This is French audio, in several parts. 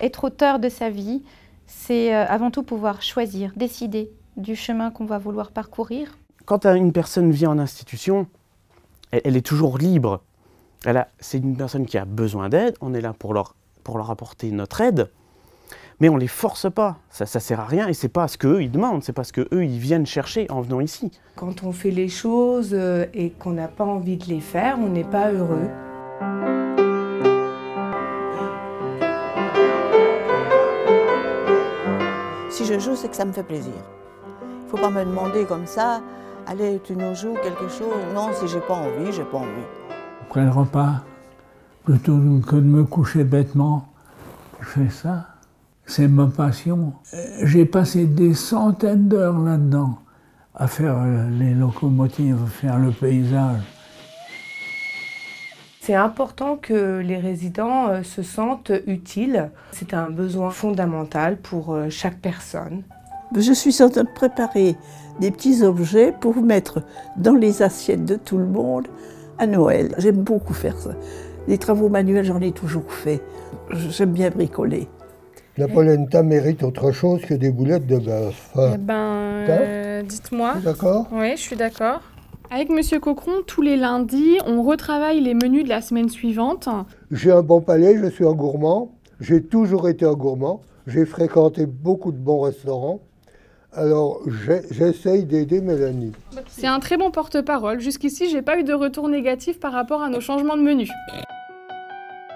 Être auteur de sa vie, c'est avant tout pouvoir choisir, décider du chemin qu'on va vouloir parcourir. Quand une personne vit en institution, elle est toujours libre. C'est une personne qui a besoin d'aide, on est là pour leur apporter notre aide, mais on ne les force pas, ça ne sert à rien et ce n'est pas ce qu'eux ils demandent, c'est pas ce qu'eux ils viennent chercher en venant ici. Quand on fait les choses et qu'on n'a pas envie de les faire, on n'est pas heureux. Si je joue, c'est que ça me fait plaisir. Il ne faut pas me demander comme ça, allez, tu nous joues quelque chose. Non, si j'ai pas envie, j'ai pas envie. Après le repas, plutôt que de me coucher bêtement, je fais ça. C'est ma passion. J'ai passé des centaines d'heures là-dedans à faire les locomotives, faire le paysage. C'est important que les résidents se sentent utiles. C'est un besoin fondamental pour chaque personne. Je suis en train de préparer des petits objets pour mettre dans les assiettes de tout le monde à Noël. J'aime beaucoup faire ça. Les travaux manuels, j'en ai toujours fait. J'aime bien bricoler. La polenta mérite autre chose que des boulettes de bœuf. Eh ben, dites-moi. D'accord ? Oui, je suis d'accord. Avec Monsieur Cochron, tous les lundis, on retravaille les menus de la semaine suivante. J'ai un bon palais, je suis un gourmand. J'ai toujours été un gourmand. J'ai fréquenté beaucoup de bons restaurants. Alors, j'essaye d'aider Mélanie. C'est un très bon porte-parole. Jusqu'ici, j'ai pas eu de retour négatif par rapport à nos changements de menus.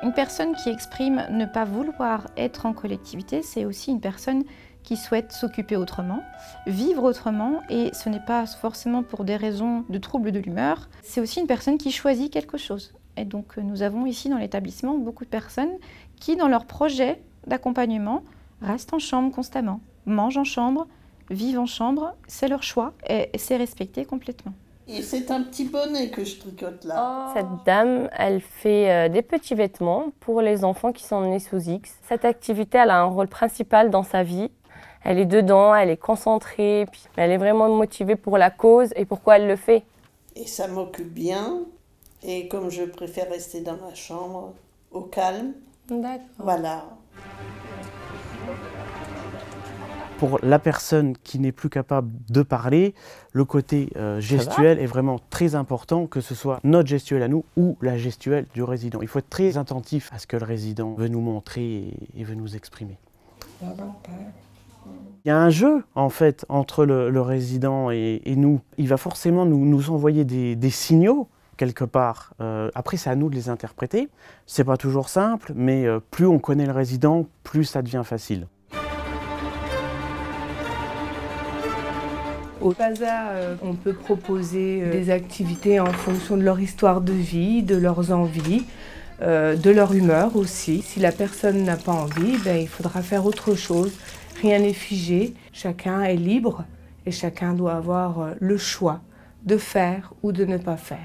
Une personne qui exprime ne pas vouloir être en collectivité, c'est aussi une personne qui souhaite s'occuper autrement, vivre autrement, et ce n'est pas forcément pour des raisons de troubles de l'humeur, c'est aussi une personne qui choisit quelque chose. Et donc nous avons ici dans l'établissement beaucoup de personnes qui, dans leur projet d'accompagnement, restent en chambre constamment, mangent en chambre, vivent en chambre, c'est leur choix et c'est respecté complètement. Et c'est un petit bonnet que je tricote là. Oh. Cette dame, elle fait des petits vêtements pour les enfants qui sont nés sous X. Cette activité, elle a un rôle principal dans sa vie. Elle est dedans, elle est concentrée, puis elle est vraiment motivée pour la cause et pourquoi elle le fait. Et ça m'occupe bien. Et comme je préfère rester dans ma chambre, au calme, voilà. Pour la personne qui n'est plus capable de parler, le côté gestuel est vraiment très important, que ce soit notre gestuelle à nous ou la gestuelle du résident. Il faut être très attentif à ce que le résident veut nous montrer et veut nous exprimer. Il y a un jeu en fait entre le résident et nous. Il va forcément nous envoyer des signaux quelque part. Après, c'est à nous de les interpréter. C'est pas toujours simple, mais plus on connaît le résident, plus ça devient facile. Au PASA, on peut proposer des activités en fonction de leur histoire de vie, de leurs envies, de leur humeur aussi. Si la personne n'a pas envie, il faudra faire autre chose. Rien n'est figé, chacun est libre et chacun doit avoir le choix de faire ou de ne pas faire.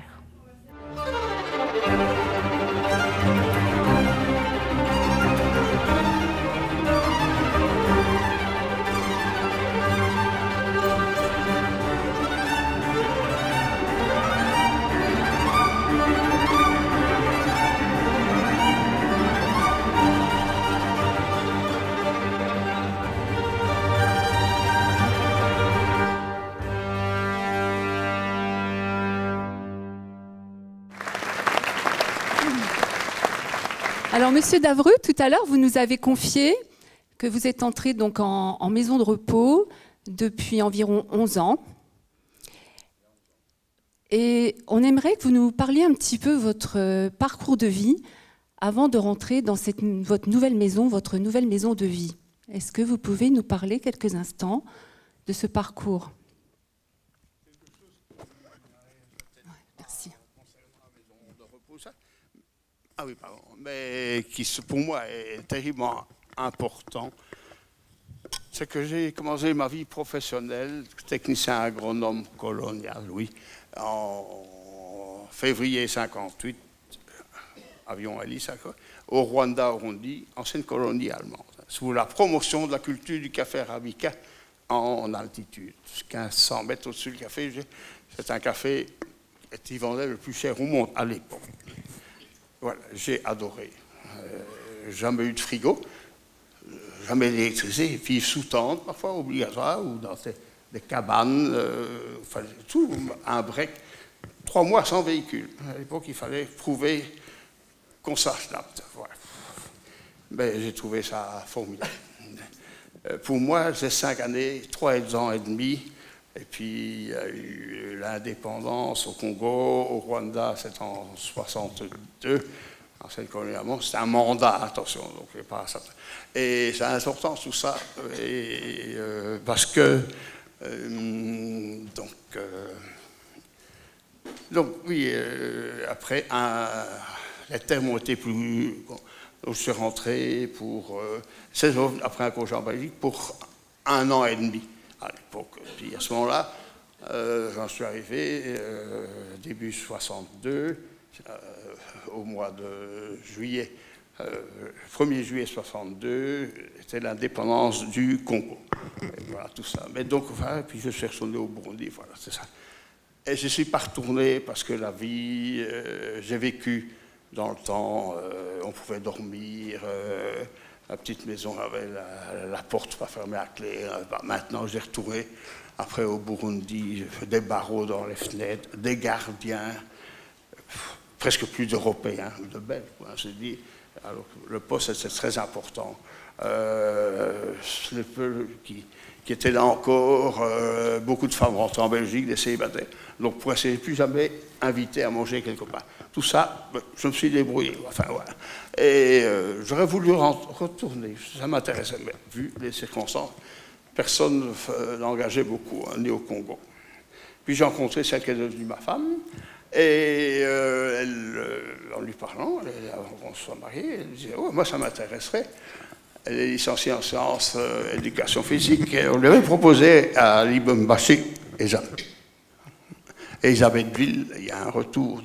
Alors, Monsieur Davreux, tout à l'heure, vous nous avez confié que vous êtes entré donc en maison de repos depuis environ 11 ans. Et on aimerait que vous nous parliez un petit peu votre parcours de vie avant de rentrer dans votre nouvelle maison de vie. Est-ce que vous pouvez nous parler quelques instants de ce parcours ? Merci. Ah oui, pardon, mais qui pour moi est terriblement important. C'est que j'ai commencé ma vie professionnelle, technicien agronome colonial, oui, en février 58, avion Alice, au Rwanda-Urundi, ancienne colonie allemande, sous la promotion de la culture du café arabica en altitude, 1500 mètres au-dessus du café. C'est un café qui vendait le plus cher au monde à l'époque. Voilà, j'ai adoré. Jamais eu de frigo. jamais d'électricité, vivre sous tente, parfois obligatoire, ou dans des cabanes, enfin, tout, un break. 3 mois sans véhicule. À l'époque, il fallait prouver qu'on s'adapte. Voilà. Ben, j'ai trouvé ça formidable. Pour moi, c'est 5 années, 3 ans et demi. Et puis, il y a eu l'indépendance au Congo, au Rwanda, c'est en 62. Ancienne colonie allemande, c'est un mandat, attention. Donc, pas ça. Et c'est important tout ça, parce que, donc oui, après, les termes ont été plus... Je suis rentré pour 16 ans après un congé en Belgique pour 1 an et demi à l'époque. Puis à ce moment-là, j'en suis arrivé début 62, au mois de juillet. 1er juillet 62, c'était l'indépendance du Congo. Et voilà tout ça. Mais donc, voilà, puis je suis retourné au Burundi, voilà, c'est ça. Et je ne suis pas retourné parce que la vie, j'ai vécu dans le temps, on pouvait dormir, la petite maison avait la porte pas fermée à clé. Maintenant, j'ai retourné, après au Burundi, j'ai fait des barreaux dans les fenêtres, des gardiens, presque plus d'Européens, de Belges, je dis. Alors, le poste, c'est très important. Les peu qui étaient là encore, beaucoup de femmes rentrées en Belgique, des célibataires. Donc, pour essayer de plus jamais inviter à manger quelque part. Tout ça, je me suis débrouillé. Enfin, voilà. Et j'aurais voulu retourner, ça m'intéressait, mais vu les circonstances, personne n'engageait beaucoup, ni au Congo. Puis j'ai rencontré celle qui est devenue ma femme, et en lui parlant, avant qu'on soit mariés, elle disait « Oh, moi, ça m'intéresserait ». Elle est licenciée en sciences éducation physique, et on lui avait proposé à Lubumbashi, et Elisabethville, il y a un retour.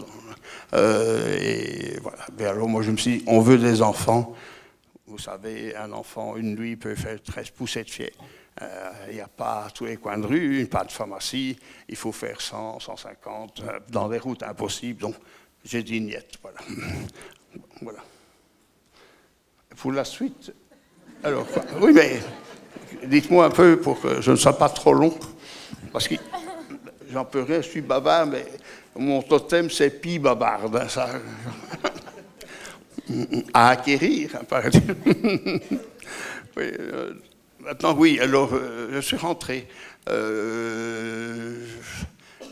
Et voilà. Mais alors moi je me suis dit, on veut des enfants. Vous savez, un enfant, une nuit, peut faire 13 poussées de fièvre. Il n'y a pas à tous les coins de rue, pas de pharmacie. Il faut faire 100, 150, dans des routes impossibles. Donc j'ai dit niet. Voilà. Voilà. Pour la suite, alors, oui, mais dites-moi un peu pour que je ne sois pas trop long. Parce que j'en peux rien, je suis bavard, mais mon totem, c'est Pi bavarde. Hein, ça. À acquérir, hein, par exemple. Oui, maintenant, oui, alors, je suis rentré.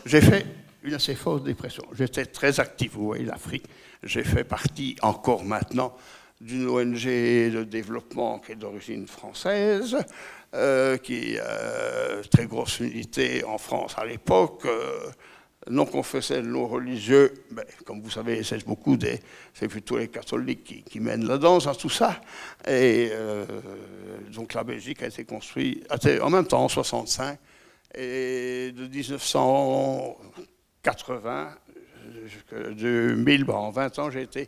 J'ai fait une assez forte dépression. J'étais très actif, vous voyez, l'Afrique. J'ai fait partie, encore maintenant, d'une ONG de développement qui est d'origine française, qui est très grosse unité en France à l'époque, non confessionnels, non religieux, mais comme vous savez, c'est plutôt les catholiques qui mènent la danse à tout ça. Et donc la Belgique a été construite en même temps en 65, et de 1980 jusqu'à 2000, en 20 ans, j'ai été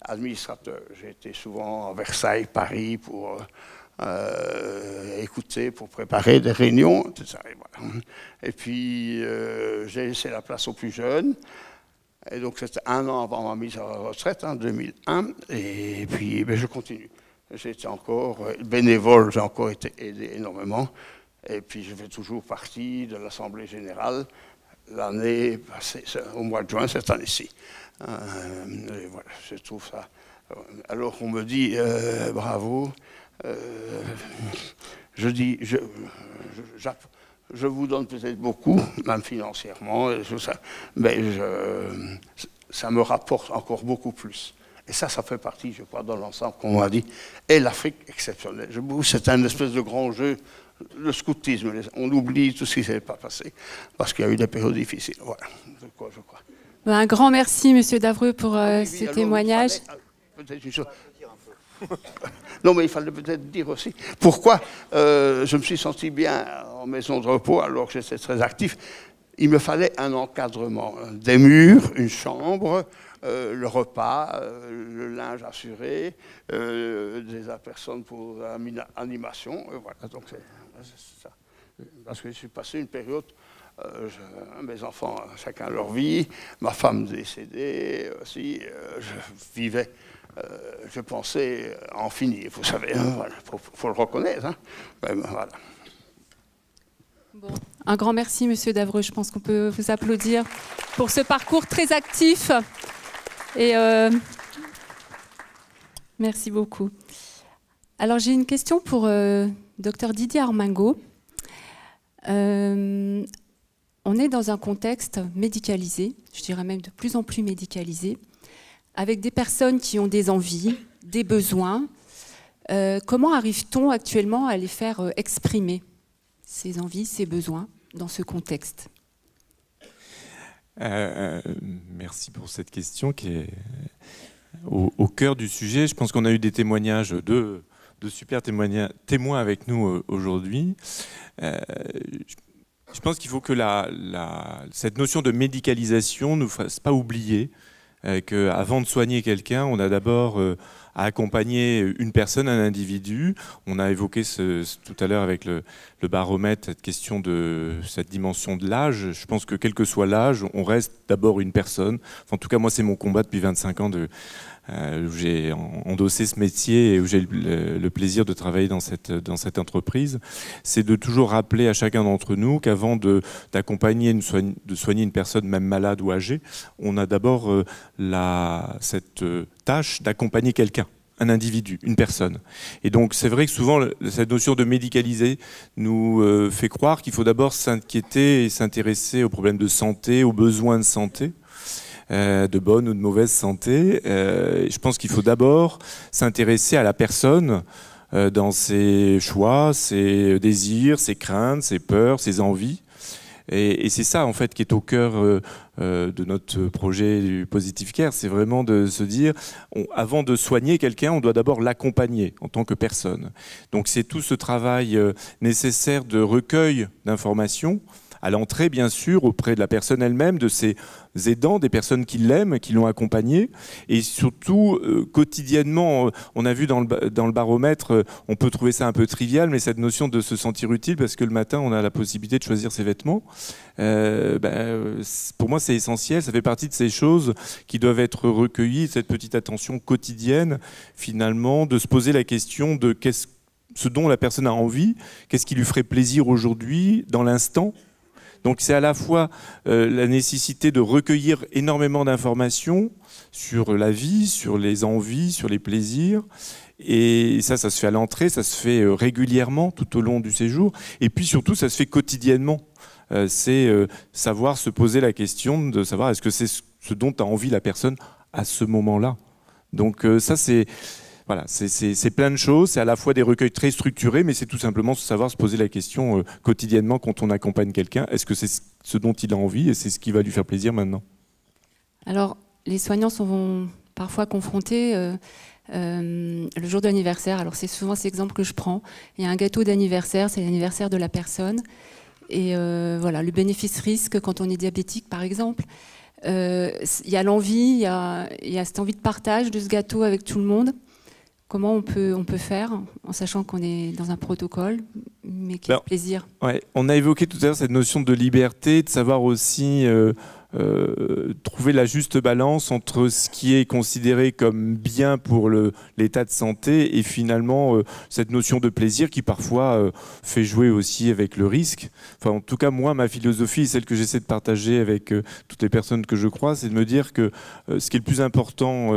administrateur. J'ai été souvent à Versailles, Paris, pour écouter, pour préparer des réunions, etc. Et, voilà. Et puis, j'ai laissé la place aux plus jeunes. Et donc, c'était 1 an avant ma mise à la retraite, en 2001. Et puis, je continue. J'ai été encore bénévole, j'ai encore été aidé énormément. Et puis, je fais toujours partie de l'Assemblée générale l'année passée, au mois de juin, cette année-ci. Et voilà, je trouve ça. Alors on me dit bravo. Je dis, je vous donne peut-être beaucoup, même financièrement, et tout ça, mais ça me rapporte encore beaucoup plus. Et ça fait partie, je crois, dans l'ensemble qu'on m'a dit. Et l'Afrique exceptionnelle. C'est un espèce de grand jeu. Le scoutisme, on oublie tout ce qui ne s'est pas passé, parce qu'il y a eu des périodes difficiles. Voilà, je crois. Un grand merci, Monsieur Davreux, pour ce témoignage. Peut-être une chose. Non, mais il fallait peut-être dire aussi pourquoi je me suis senti bien en maison de repos alors que j'étais très actif. Il me fallait un encadrement, des murs, une chambre, le repas, le linge assuré, des personnes pour l'animation. Voilà, donc c'est ça. Parce que je suis passé une période. Mes enfants, chacun leur vie, ma femme décédée aussi, je vivais je pensais en finir, vous savez, hein, voilà, faut le reconnaître. Hein. Voilà. Bon. Un grand merci, Monsieur Davreux. Je pense qu'on peut vous applaudir pour ce parcours très actif. Et merci beaucoup. Alors, j'ai une question pour Dr Didier Armingaud. On est dans un contexte médicalisé, je dirais même de plus en plus médicalisé, avec des personnes qui ont des envies, des besoins. Comment arrive-t-on actuellement à les faire exprimer, ces envies, ces besoins, dans ce contexte? Merci pour cette question qui est au cœur du sujet. Je pense qu'on a eu des témoignages de super témoins avec nous aujourd'hui. Je pense qu'il faut que cette notion de médicalisation ne nous fasse pas oublier qu'avant de soigner quelqu'un, on a d'abord à accompagner une personne, un individu. On a évoqué tout à l'heure avec le baromètre cette question de cette dimension de l'âge. Je pense que quel que soit l'âge, on reste d'abord une personne. Enfin, en tout cas, moi, c'est mon combat depuis 25 ans où j'ai endossé ce métier et où j'ai le plaisir de travailler dans cette entreprise. C'est de toujours rappeler à chacun d'entre nous qu'avant d'accompagner, de soigner une personne, même malade ou âgée, on a d'abord cette tâche d'accompagner quelqu'un, un individu, une personne. Et donc c'est vrai que souvent cette notion de médicaliser nous fait croire qu'il faut d'abord s'inquiéter et s'intéresser aux problèmes de santé, aux besoins de santé, de bonne ou de mauvaise santé. Je pense qu'il faut d'abord s'intéresser à la personne dans ses choix, ses désirs, ses craintes, ses peurs, ses envies. Et c'est ça, en fait, qui est au cœur de notre projet du Positive Care. C'est vraiment de se dire, avant de soigner quelqu'un, on doit d'abord l'accompagner en tant que personne. Donc c'est tout ce travail nécessaire de recueil d'informations, à l'entrée, bien sûr, auprès de la personne elle-même, de ses aidants, des personnes qui l'aiment, qui l'ont accompagné. Et surtout, quotidiennement, on a vu dans le baromètre, on peut trouver ça un peu trivial, mais cette notion de se sentir utile, parce que le matin, on a la possibilité de choisir ses vêtements. Pour moi, c'est essentiel. Ça fait partie de ces choses qui doivent être recueillies, cette petite attention quotidienne, finalement, de se poser la question de ce dont la personne a envie, qu'est-ce qui lui ferait plaisir aujourd'hui, dans l'instant. Donc c'est à la fois la nécessité de recueillir énormément d'informations sur la vie, sur les envies, sur les plaisirs. Et ça se fait à l'entrée, ça se fait régulièrement tout au long du séjour. Et puis surtout, ça se fait quotidiennement. C'est savoir se poser la question de savoir est-ce que c'est ce dont a envie la personne à ce moment-là. Donc ça, c'est... Voilà, c'est plein de choses, c'est à la fois des recueils très structurés, mais c'est tout simplement savoir se poser la question quotidiennement quand on accompagne quelqu'un, est-ce que c'est ce dont il a envie et c'est ce qui va lui faire plaisir maintenant? Alors, les soignants sont parfois confrontés le jour d'anniversaire, alors c'est souvent cet exemple que je prends, il y a un gâteau d'anniversaire, c'est l'anniversaire de la personne, et voilà, le bénéfice-risque quand on est diabétique par exemple, il y a l'envie, il y a cette envie de partage de ce gâteau avec tout le monde. Comment on peut faire, en sachant qu'on est dans un protocole, mais quel plaisir. Ouais, on a évoqué tout à l'heure cette notion de liberté, de savoir aussi trouver la juste balance entre ce qui est considéré comme bien pour l'état de santé et finalement cette notion de plaisir qui parfois fait jouer aussi avec le risque. Enfin, en tout cas, moi, ma philosophie, celle que j'essaie de partager avec toutes les personnes que je croise, c'est de me dire que ce qui est le plus important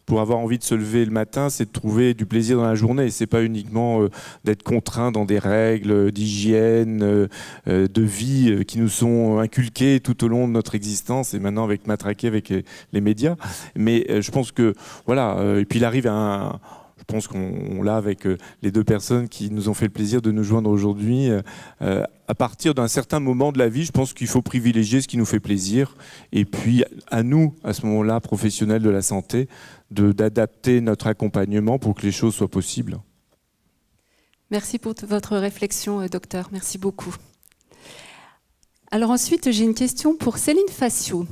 pour avoir envie de se lever le matin, c'est de trouver du plaisir dans la journée. C'est pas uniquement d'être contraint dans des règles d'hygiène, de vie qui nous sont inculquées tout au long de notre existence et maintenant matraquées avec les médias. Mais je pense que, voilà, et puis il arrive je pense qu'on l'a avec les deux personnes qui nous ont fait le plaisir de nous joindre aujourd'hui. À partir d'un certain moment de la vie, je pense qu'il faut privilégier ce qui nous fait plaisir. Et puis à nous, à ce moment-là, professionnels de la santé, d'adapter notre accompagnement pour que les choses soient possibles. Merci pour votre réflexion, docteur. Merci beaucoup. Alors ensuite, j'ai une question pour Céline Facio.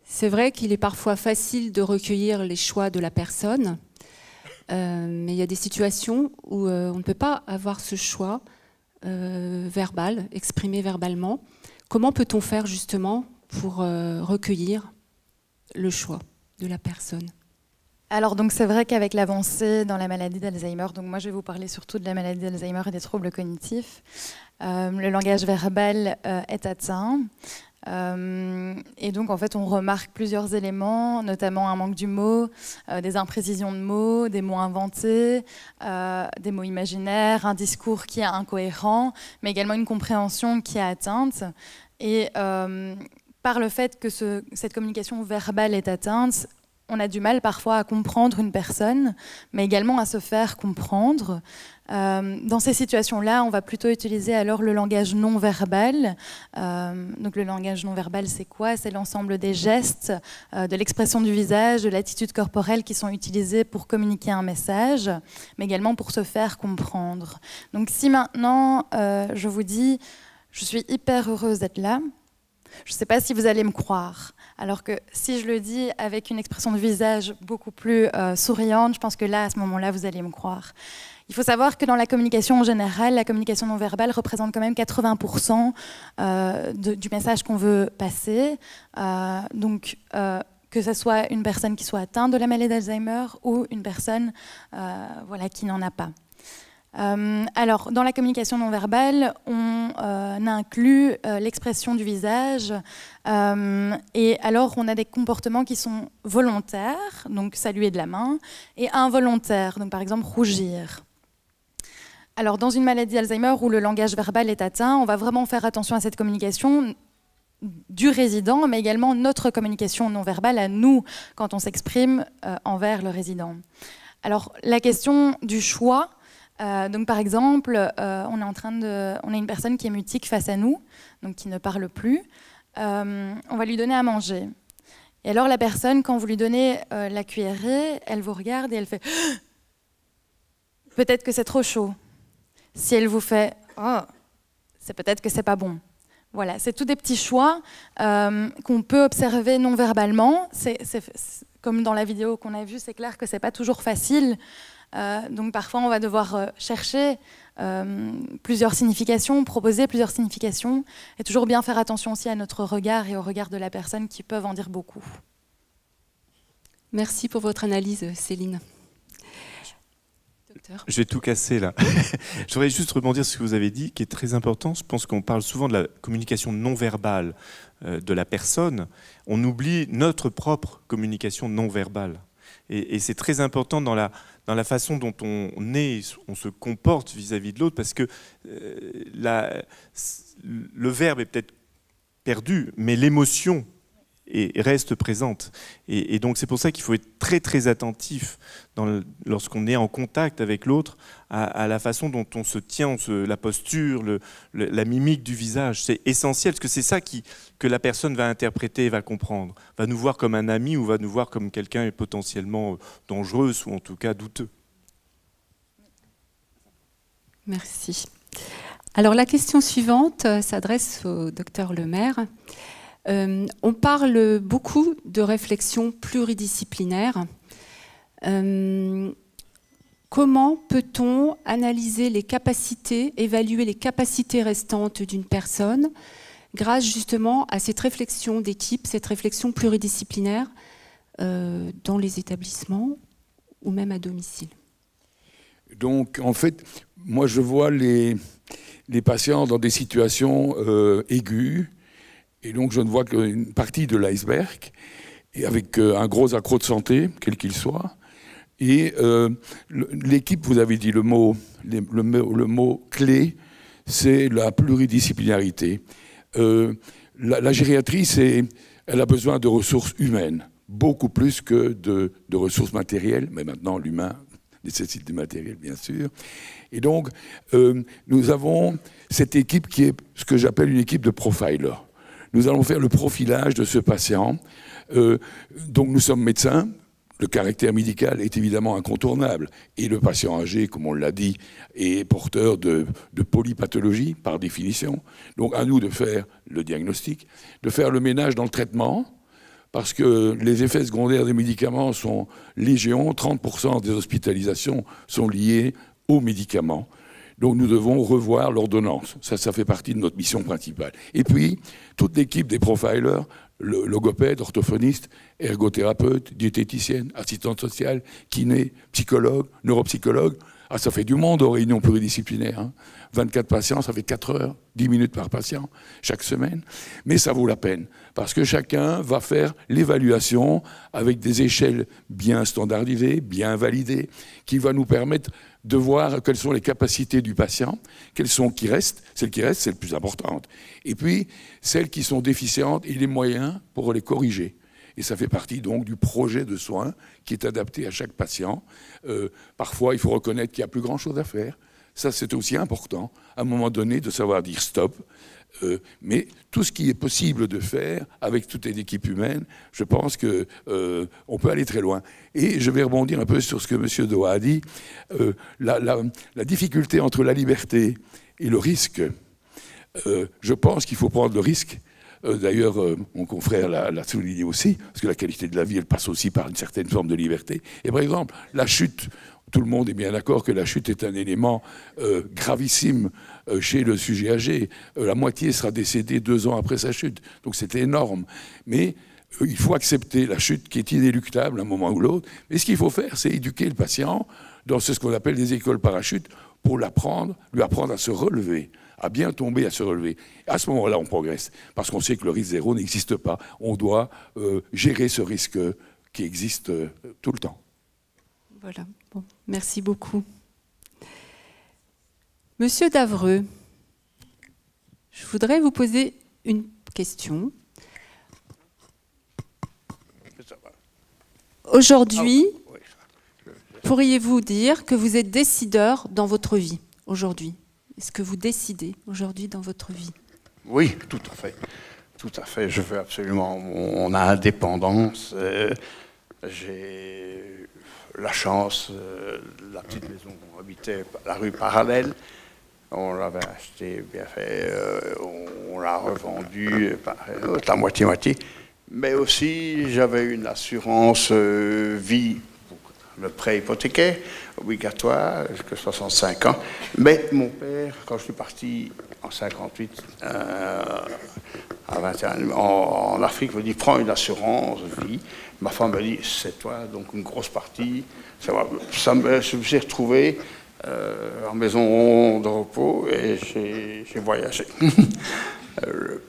C'est vrai qu'il est parfois facile de recueillir les choix de la personne, mais il y a des situations où on ne peut pas avoir ce choix verbal, exprimé verbalement. Comment peut-on faire justement pour recueillir le choix de la personne? Alors donc c'est vrai qu'avec l'avancée dans la maladie d'Alzheimer, donc moi je vais vous parler surtout de la maladie d'Alzheimer et des troubles cognitifs, le langage verbal est atteint. Et donc en fait on remarque plusieurs éléments, notamment un manque du mot, des imprécisions de mots, des mots inventés, des mots imaginaires, un discours qui est incohérent, mais également une compréhension qui est atteinte. Et par le fait que cette communication verbale est atteinte, on a du mal parfois à comprendre une personne, mais également à se faire comprendre. Dans ces situations-là, on va plutôt utiliser alors le langage non verbal. Donc le langage non verbal, c'est quoi? C'est l'ensemble des gestes, de l'expression du visage, de l'attitude corporelle qui sont utilisés pour communiquer un message, mais également pour se faire comprendre. Donc si maintenant je vous dis « je suis hyper heureuse d'être là », je ne sais pas si vous allez me croire. Alors que si je le dis avec une expression de visage beaucoup plus souriante, je pense que là, à ce moment-là, vous allez me croire. Il faut savoir que dans la communication en général, la communication non verbale représente quand même 80% du message qu'on veut passer. Donc, que ce soit une personne qui soit atteinte de la maladie d'Alzheimer ou une personne voilà, qui n'en a pas. Alors, dans la communication non verbale, on inclut l'expression du visage et alors on a des comportements qui sont volontaires, donc saluer de la main, et involontaires, donc par exemple rougir. Alors, dans une maladie d'Alzheimer où le langage verbal est atteint, on va vraiment faire attention à cette communication du résident, mais également notre communication non verbale à nous quand on s'exprime envers le résident. Alors, la question du choix. Donc par exemple, on a une personne qui est mutique face à nous, donc qui ne parle plus. On va lui donner à manger. Et alors la personne, quand vous lui donnez la cuillerée, elle vous regarde et elle fait « peut-être que c'est trop chaud ». Si elle vous fait « oh, c'est peut-être que c'est pas bon ». Voilà, c'est tous des petits choix qu'on peut observer non verbalement. Comme dans la vidéo qu'on a vue, c'est clair que c'est pas toujours facile. Donc parfois on va devoir chercher plusieurs significations, proposer plusieurs significations, et toujours bien faire attention aussi à notre regard et au regard de la personne qui peuvent en dire beaucoup. Merci pour votre analyse, Céline. Docteur. Je vais tout casser là. Je voudrais juste rebondir sur ce que vous avez dit, qui est très important. Je pense qu'on parle souvent de la communication non verbale de la personne. On oublie notre propre communication non verbale. Et c'est très important dans la façon dont on se comporte vis-à-vis de l'autre, parce que le verbe est peut-être perdu, mais l'émotion reste présente. Et donc c'est pour ça qu'il faut être très très attentif lorsqu'on est en contact avec l'autre à la façon dont on se tient, la posture, la mimique du visage. C'est essentiel, parce que c'est ça que la personne va interpréter et va comprendre. Va nous voir comme un ami ou va nous voir comme quelqu'un potentiellement dangereux ou en tout cas douteux. Merci. Alors la question suivante s'adresse au docteur Lemaire. On parle beaucoup de réflexion pluridisciplinaire. Comment peut-on analyser les capacités, évaluer les capacités restantes d'une personne grâce justement à cette réflexion d'équipe, cette réflexion pluridisciplinaire dans les établissements ou même à domicile? Donc en fait, moi je vois les patients dans des situations aiguës. Et donc, je ne vois qu'une partie de l'iceberg, et avec un gros accroc de santé, quel qu'il soit. Et l'équipe, vous avez dit le mot clé, c'est la pluridisciplinarité. La gériatrie, elle a besoin de ressources humaines, beaucoup plus que de ressources matérielles, mais maintenant, l'humain nécessite du matériel, bien sûr. Et donc, nous avons cette équipe qui est ce que j'appelle une équipe de profilers. Nous allons faire le profilage de ce patient. Donc nous sommes médecins, le caractère médical est évidemment incontournable. Et le patient âgé, comme on l'a dit, est porteur de polypathologie par définition. Donc à nous de faire le diagnostic, de faire le ménage dans le traitement, parce que les effets secondaires des médicaments sont légion, 30% des hospitalisations sont liées aux médicaments. Donc nous devons revoir l'ordonnance. Ça fait partie de notre mission principale. Et puis, toute l'équipe des profilers logopède, orthophoniste, ergothérapeute, diététicienne, assistante sociale, kiné, psychologue, neuropsychologue. Ah, ça fait du monde aux réunions pluridisciplinaires. Hein. 24 patients, ça fait 4 heures, 10 minutes par patient, chaque semaine. Mais ça vaut la peine, parce que chacun va faire l'évaluation avec des échelles bien standardisées, bien validées, qui va nous permettre de voir quelles sont les capacités du patient, quelles sont qui restent. Celles qui restent, c'est le plus importante. Et puis, celles qui sont déficientes et les moyens pour les corriger. Et ça fait partie donc du projet de soins qui est adapté à chaque patient. Parfois, il faut reconnaître qu'il n'y a plus grand-chose à faire. Ça, c'est aussi important, à un moment donné, de savoir dire stop. Mais tout ce qui est possible de faire avec toute une équipe humaine, je pense qu'on peut aller très loin. Et je vais rebondir un peu sur ce que M. Doha a dit. La difficulté entre la liberté et le risque, je pense qu'il faut prendre le risque. D'ailleurs, mon confrère l'a souligné aussi, parce que la qualité de la vie, elle passe aussi par une certaine forme de liberté. Et par exemple, la chute, tout le monde est bien d'accord que la chute est un élément gravissime chez le sujet âgé. La moitié sera décédée 2 ans après sa chute, donc c'est énorme. Mais il faut accepter la chute qui est inéluctable à un moment ou l'autre. Mais ce qu'il faut faire, c'est éduquer le patient dans ce qu'on appelle des écoles parachutes pour lui apprendre à se relever, à bien tomber, à se relever. À ce moment-là, on progresse, parce qu'on sait que le risque zéro n'existe pas. On doit gérer ce risque qui existe tout le temps. Voilà, bon, merci beaucoup. Monsieur Davreux, je voudrais vous poser une question. Aujourd'hui, pourriez-vous dire que vous êtes décideur dans votre vie, aujourd'hui ? Est-ce que vous décidez aujourd'hui dans votre vie? Oui, tout à fait. Tout à fait. Je veux absolument mon indépendance. J'ai la chance, la petite maison où on habitait, la rue Parallèle, on l'avait achetée, bien fait, on l'a revendue, la moitié-moitié. Mais aussi, j'avais une assurance vie, le prêt hypothécaire, obligatoire, jusqu'à 65 ans. Mais mon père, quand je suis parti en 58, à 21 ans, en Afrique, me dit, prends une assurance vie. Ma femme me dit, c'est toi, donc une grosse partie. Je me suis retrouvé en maison de repos et j'ai voyagé.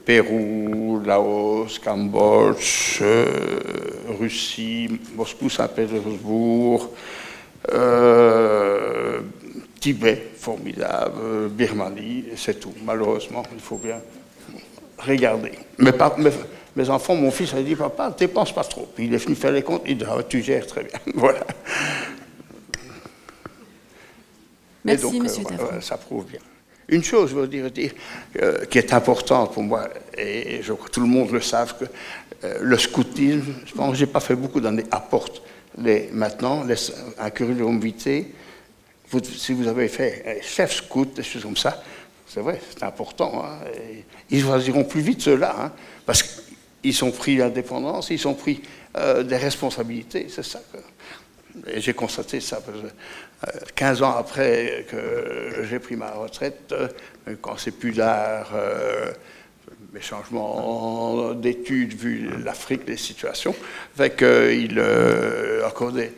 Pérou, Laos, Cambodge, Russie, Moscou, Saint-Pétersbourg, Tibet, formidable, Birmanie, c'est tout. Malheureusement, il faut bien regarder. Mes enfants, mon fils a dit, papa, ne dépense pas trop. Puis il est venu faire les comptes, il dit, ah, tu gères très bien. Voilà. Merci, et donc, monsieur Davreux. ça prouve bien. Une chose, je veux dire qui est importante pour moi, et je crois que tout le monde le savent, que le scoutisme, je pense que je n'ai pas fait beaucoup d'années, apporte maintenant un curriculum vitae. Si vous avez fait chef scout, des choses comme ça, c'est vrai, c'est important. Hein, ils choisiront plus vite ceux-là, hein, parce qu'ils sont pris l'indépendance, ils sont pris des responsabilités, c'est ça. Et j'ai constaté ça. 15 ans après que j'ai pris ma retraite, quand c'est plus l'art, mes changements d'études, vu l'Afrique, les situations, fait qu'il encore des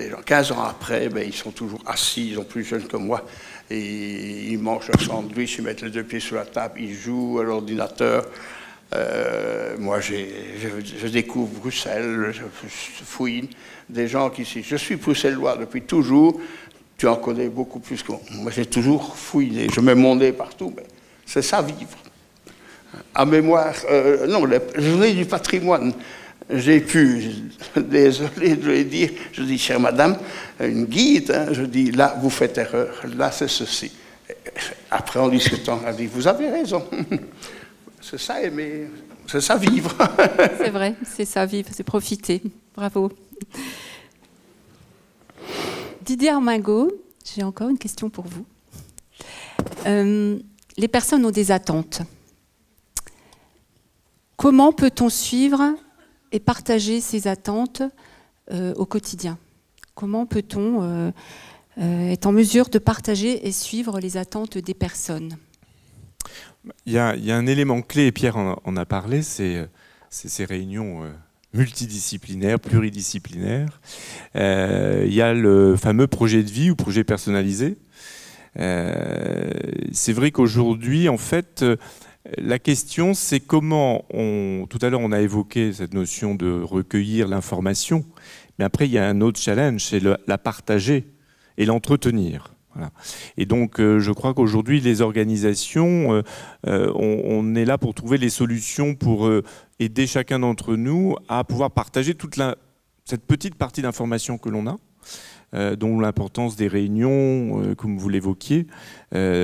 gens, 15 ans après, ben, ils sont toujours assis, ils sont plus jeunes que moi, et ils mangent leur sandwich, ils mettent les 2 pieds sur la table, ils jouent à l'ordinateur. Moi, je découvre Bruxelles, je fouine des gens qui ici. Je suis bruxellois depuis toujours. Tu en connais beaucoup plus que moi. Moi, j'ai toujours fouiné. Je mets mon nez partout. Mais c'est ça, vivre. À mémoire, non, la journée du patrimoine, j'ai pu, désolé de le dire, je dis, chère madame, une guide, hein, je dis, là, vous faites erreur, là, c'est ceci. Après, en discutant, elle dit, vous avez raison. C'est ça aimer, c'est ça vivre. C'est vrai, c'est ça vivre, c'est profiter. Bravo. Didier Armingaud, j'ai encore une question pour vous. Les personnes ont des attentes. Comment peut-on suivre et partager ces attentes au quotidien? Comment peut-on être en mesure de partager et suivre les attentes des personnes? Il y a un élément clé, et Pierre en a parlé, c'est ces réunions multidisciplinaires, pluridisciplinaires. Il y a le fameux projet de vie ou projet personnalisé. C'est vrai qu'aujourd'hui, en fait, la question, c'est comment tout à l'heure, on a évoqué cette notion de recueillir l'information, mais après, il y a un autre challenge, c'est la partager et l'entretenir. Voilà. Et donc, je crois qu'aujourd'hui, les organisations, on est là pour trouver les solutions pour aider chacun d'entre nous à pouvoir partager cette petite partie d'information que l'on a, dont l'importance des réunions, comme vous l'évoquiez,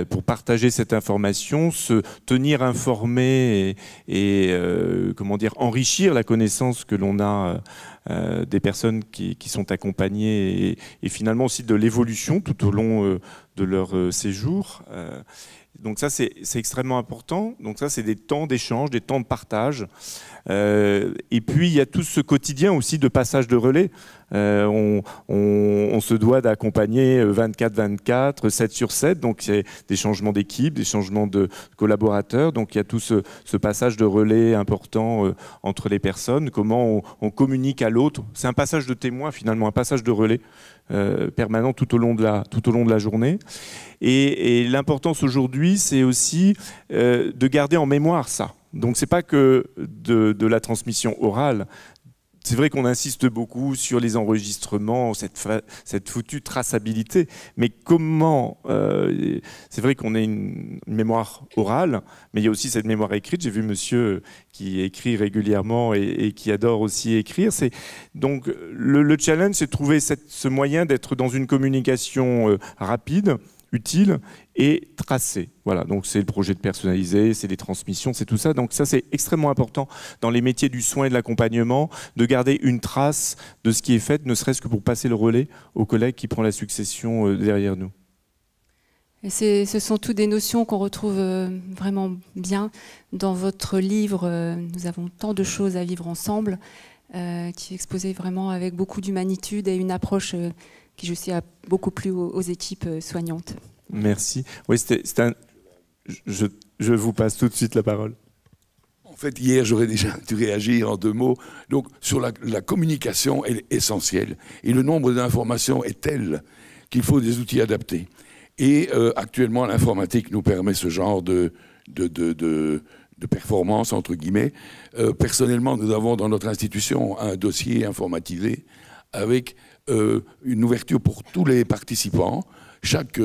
pour partager cette information, se tenir informé et comment dire, enrichir la connaissance que l'on a des personnes qui sont accompagnées et finalement aussi de l'évolution tout au long de leur séjour. Donc ça, c'est extrêmement important. Donc ça, c'est des temps d'échange, des temps de partage. Et puis, il y a tout ce quotidien aussi de passage de relais. On se doit d'accompagner 24/24, 7/7. Donc, c'est des changements d'équipe, des changements de collaborateurs. Donc, il y a tout ce passage de relais important entre les personnes. Comment on communique à l'autre. C'est un passage de témoin, finalement, un passage de relais permanent tout au long de la journée. Et l'importance aujourd'hui, c'est aussi de garder en mémoire ça. Donc, c'est pas que de la transmission orale. C'est vrai qu'on insiste beaucoup sur les enregistrements, cette foutue traçabilité. Mais comment c'est vrai qu'on a une mémoire orale, mais il y a aussi cette mémoire écrite. J'ai vu monsieur qui écrit régulièrement et qui adore aussi écrire. Donc, le challenge, c'est de trouver ce moyen d'être dans une communication rapide, utile et tracé. Voilà, donc c'est le projet de personnaliser, c'est les transmissions, c'est tout ça. Donc ça, c'est extrêmement important dans les métiers du soin et de l'accompagnement, de garder une trace de ce qui est fait, ne serait-ce que pour passer le relais au collègue qui prend la succession derrière nous. Et ce sont toutes des notions qu'on retrouve vraiment bien dans votre livre. Nous avons tant de choses à vivre ensemble, qui est exposé vraiment avec beaucoup d'humanitude et une approche qui, je sais, a beaucoup plu aux équipes soignantes. Merci. Oui, je vous passe tout de suite la parole. En fait, hier, j'aurais déjà dû réagir en 2 mots. Donc, sur la communication, elle est essentielle. Et le nombre d'informations est tel qu'il faut des outils adaptés. Et actuellement, l'informatique nous permet ce genre de performance, entre guillemets. Personnellement, nous avons dans notre institution un dossier informatisé avec une ouverture pour tous les participants. Chaque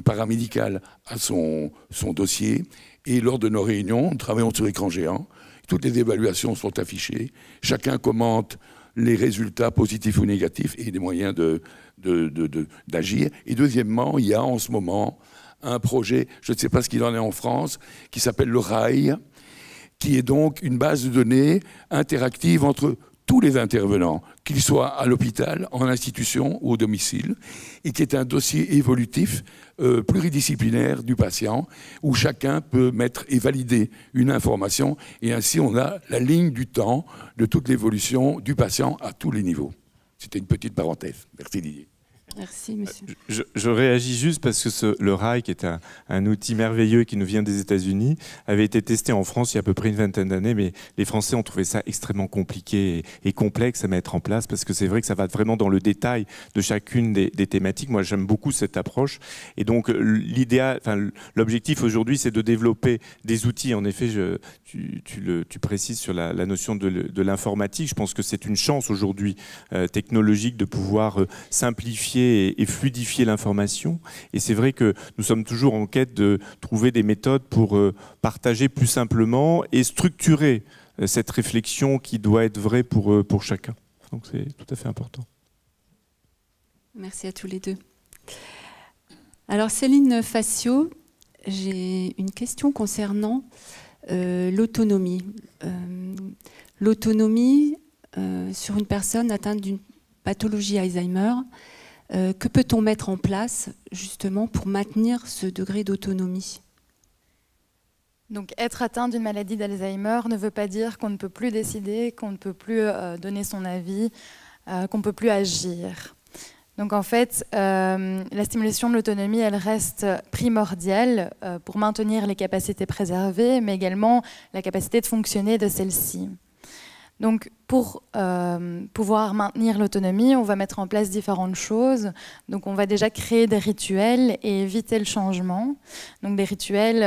paramédical a son dossier. Et lors de nos réunions, nous travaillons sur écran géant. Toutes les évaluations sont affichées. Chacun commente les résultats positifs ou négatifs et des moyens d'agir. Et deuxièmement, il y a en ce moment un projet, je ne sais pas ce qu'il en est en France, qui s'appelle le RAI, qui est donc une base de données interactive entre tous les intervenants, qu'ils soient à l'hôpital, en institution ou au domicile, et qui est un dossier évolutif pluridisciplinaire du patient, où chacun peut mettre et valider une information, et ainsi on a la ligne du temps de toute l'évolution du patient à tous les niveaux. C'était une petite parenthèse. Merci Didier. Merci, monsieur. Je réagis juste parce que le RAI, qui est un outil merveilleux qui nous vient des États-Unis, avait été testé en France il y a à peu près une vingtaine d'années, mais les Français ont trouvé ça extrêmement compliqué et complexe à mettre en place, parce que c'est vrai que ça va vraiment dans le détail de chacune des thématiques. Moi, j'aime beaucoup cette approche. Et donc, l'objectif aujourd'hui, c'est de développer des outils. En effet, tu précises sur la notion de l'informatique. Je pense que c'est une chance aujourd'hui technologique de pouvoir simplifier et fluidifier l'information. Et c'est vrai que nous sommes toujours en quête de trouver des méthodes pour partager plus simplement et structurer cette réflexion qui doit être vraie pour chacun. Donc c'est tout à fait important. Merci à tous les deux. Alors Céline Facio, j'ai une question concernant l'autonomie. L'autonomie sur une personne atteinte d'une pathologie Alzheimer. Que peut-on mettre en place justement pour maintenir ce degré d'autonomie? Donc être atteint d'une maladie d'Alzheimer ne veut pas dire qu'on ne peut plus décider, qu'on ne peut plus donner son avis, qu'on ne peut plus agir. Donc en fait, la stimulation de l'autonomie, elle reste primordiale pour maintenir les capacités préservées, mais également la capacité de fonctionner de celle-ci. Donc, pour pouvoir maintenir l'autonomie, on va mettre en place différentes choses. Donc, on va déjà créer des rituels et éviter le changement. Donc, des rituels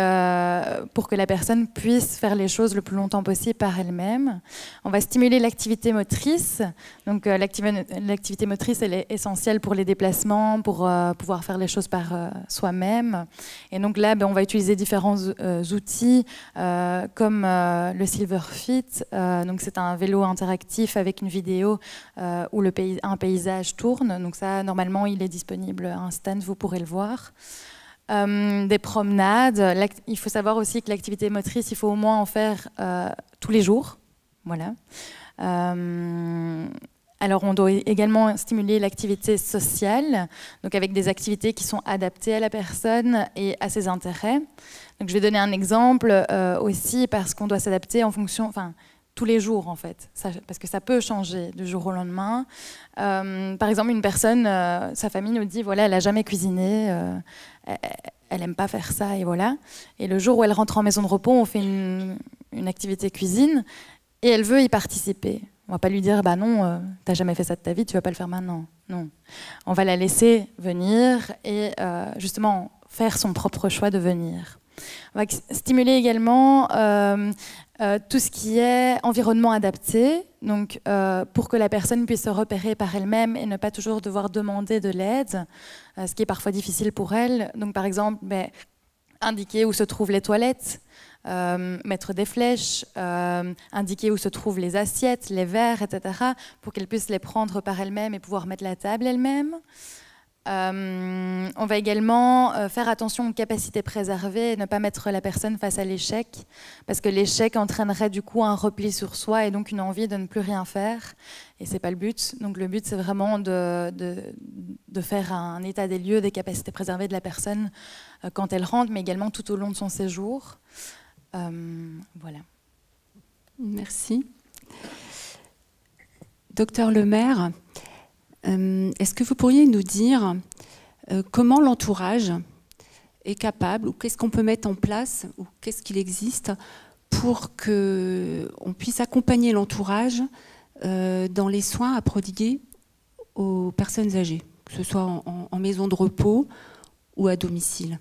pour que la personne puisse faire les choses le plus longtemps possible par elle-même. On va stimuler l'activité motrice. Donc, l'activité motrice, elle est essentielle pour les déplacements, pour pouvoir faire les choses par soi-même. Et donc là, on va utiliser différents outils comme le Silverfit. Donc, c'est un vélo interactif avec une vidéo où un paysage tourne. Donc ça, normalement, il est disponible à un stand, vous pourrez le voir. Des promenades. Il faut savoir aussi que l'activité motrice, il faut au moins en faire tous les jours. Voilà. Alors, on doit également stimuler l'activité sociale, donc avec des activités qui sont adaptées à la personne et à ses intérêts. Donc, je vais donner un exemple aussi parce qu'on doit s'adapter en fonction... Enfin, tous les jours, en fait, parce que ça peut changer du jour au lendemain. Par exemple, une personne, sa famille nous dit, voilà, elle n'a jamais cuisiné, elle n'aime pas faire ça, et voilà. Et le jour où elle rentre en maison de repos, on fait une activité cuisine, et elle veut y participer. On ne va pas lui dire, bah non, tu n'as jamais fait ça de ta vie, tu ne vas pas le faire maintenant. Non. On va la laisser venir et justement faire son propre choix de venir. On va stimuler également tout ce qui est environnement adapté, donc pour que la personne puisse se repérer par elle-même et ne pas toujours devoir demander de l'aide, ce qui est parfois difficile pour elle. Donc par exemple, indiquer où se trouvent les toilettes, mettre des flèches, indiquer où se trouvent les assiettes, les verres, etc., pour qu'elle puisse les prendre par elle-même et pouvoir mettre la table elle-même. On va également faire attention aux capacités préservées et ne pas mettre la personne face à l'échec, parce que l'échec entraînerait du coup un repli sur soi et donc une envie de ne plus rien faire, et c'est pas le but. Donc le but, c'est vraiment de faire un état des lieux des capacités préservées de la personne quand elle rentre, mais également tout au long de son séjour. Voilà. Merci. Docteur Lemaire, est-ce que vous pourriez nous dire comment l'entourage est capable, ou qu'est-ce qu'on peut mettre en place, ou qu'est-ce qu'il existe pour qu'on puisse accompagner l'entourage dans les soins à prodiguer aux personnes âgées, que ce soit en maison de repos ou à domicile?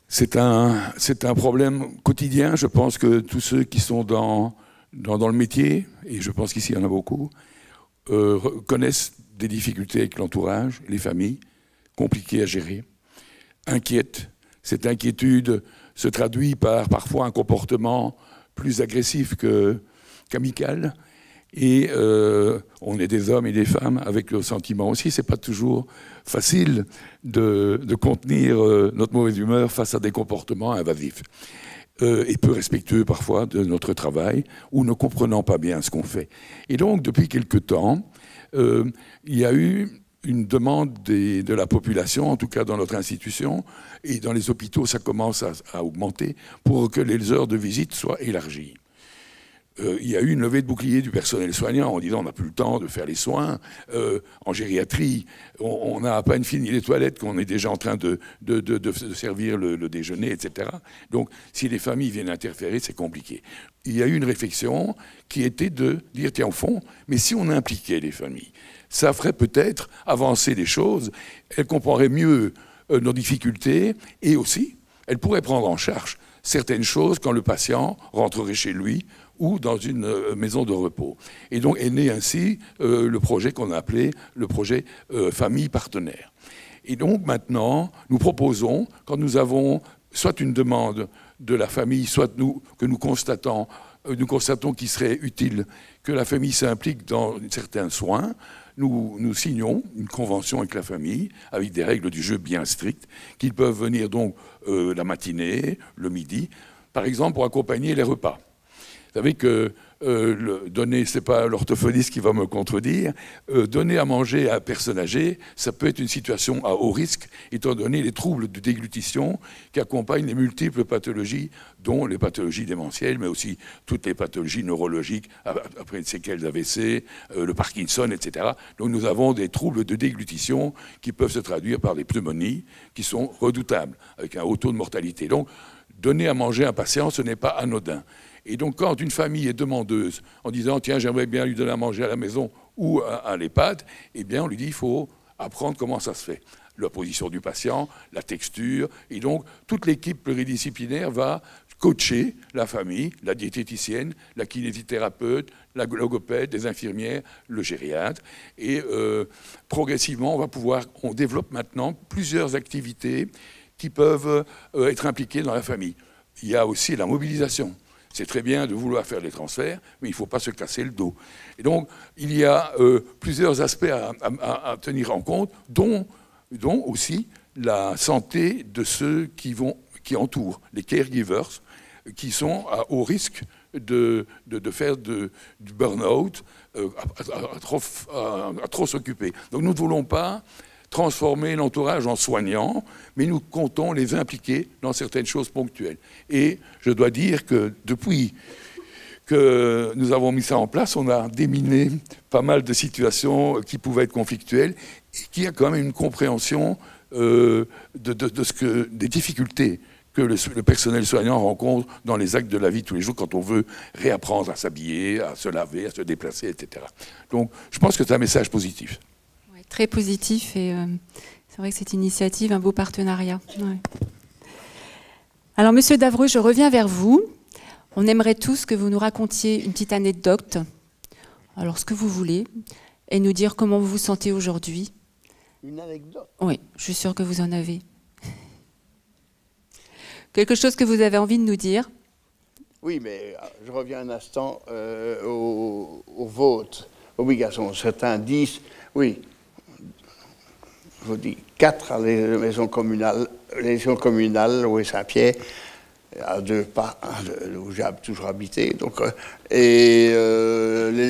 C'est un problème quotidien. Je pense que tous ceux qui sont dans le métier, et je pense qu'ici il y en a beaucoup, connaissent des difficultés avec l'entourage, les familles, compliquées à gérer, inquiètes. Cette inquiétude se traduit par parfois un comportement plus agressif qu'amical. Et on est des hommes et des femmes avec le sentiment aussi. C'est pas toujours facile de contenir notre mauvaise humeur face à des comportements invasifs. Et peu respectueux parfois de notre travail, ou ne comprenant pas bien ce qu'on fait. Et donc, depuis quelque temps, il y a eu une demande de la population, en tout cas dans notre institution, et dans les hôpitaux, ça commence à augmenter, pour que les heures de visite soient élargies. Il y a eu une levée de bouclier du personnel soignant en disant on n'a plus le temps de faire les soins. En gériatrie, on n'a à peine fini les toilettes qu'on est déjà en train de servir le déjeuner, etc. Donc si les familles viennent interférer, c'est compliqué. Il y a eu une réflexion qui était de dire tiens, au fond, mais si on impliquait les familles, ça ferait peut-être avancer les choses, elles comprendraient mieux nos difficultés, et aussi, elles pourraient prendre en charge certaines choses quand le patient rentrerait chez lui ou dans une maison de repos. Et donc est né ainsi le projet qu'on a appelé le projet Famille Partenaire. Et donc maintenant, nous proposons, quand nous avons soit une demande de la famille, soit que nous constatons qu'il serait utile que la famille s'implique dans certains soins, nous signons une convention avec la famille, avec des règles du jeu bien strictes, qu'ils peuvent venir donc la matinée, le midi, par exemple pour accompagner les repas. Vous savez que donner, c'est pas l'orthophoniste qui va me contredire, donner à manger à une personne âgée, ça peut être une situation à haut risque, étant donné les troubles de déglutition qui accompagnent les multiples pathologies, dont les pathologies démentielles, mais aussi toutes les pathologies neurologiques, après une séquelle d'AVC, le Parkinson, etc. Donc nous avons des troubles de déglutition qui peuvent se traduire par des pneumonies qui sont redoutables, avec un haut taux de mortalité. Donc, donner à manger à un patient, ce n'est pas anodin. Et donc, quand une famille est demandeuse en disant « Tiens, j'aimerais bien lui donner à manger à la maison ou à l'EHPAD », eh bien, on lui dit « Il faut apprendre comment ça se fait ». La position du patient, la texture. Et donc, toute l'équipe pluridisciplinaire va coacher la famille, la diététicienne, la kinésithérapeute, la logopède, les infirmières, le gériatre. Et progressivement, on développe maintenant plusieurs activités qui peuvent être impliquées dans la famille. Il y a aussi la mobilisation. C'est très bien de vouloir faire les transferts, mais il ne faut pas se casser le dos. Et donc, il y a plusieurs aspects à tenir en compte, dont aussi la santé de ceux qui entourent, les caregivers, qui sont au risque de faire du burn-out, à trop s'occuper. Donc nous ne voulons pas transformer l'entourage en soignants, mais nous comptons les impliquer dans certaines choses ponctuelles. Et je dois dire que depuis que nous avons mis ça en place, on a déminé pas mal de situations qui pouvaient être conflictuelles, et qu'il y a quand même une compréhension des difficultés que le personnel soignant rencontre dans les actes de la vie tous les jours quand on veut réapprendre à s'habiller, à se laver, à se déplacer, etc. Donc je pense que c'est un message positif. Ouais, très positif, et c'est vrai que cette initiative, un beau partenariat. Ouais. Alors Monsieur Davreux, je reviens vers vous. On aimerait tous que vous nous racontiez une petite anecdote, alors ce que vous voulez, et nous dire comment vous vous sentez aujourd'hui. Une anecdote? Oui, je suis sûre que vous en avez. Quelque chose que vous avez envie de nous dire? Oui, mais je reviens un instant au vote obligatoire. Certains disent, oui, je vous dis, 4 à les maisons communales, où est Saint-Pierre, à 2 pas où j'ai toujours habité. Donc, l'élection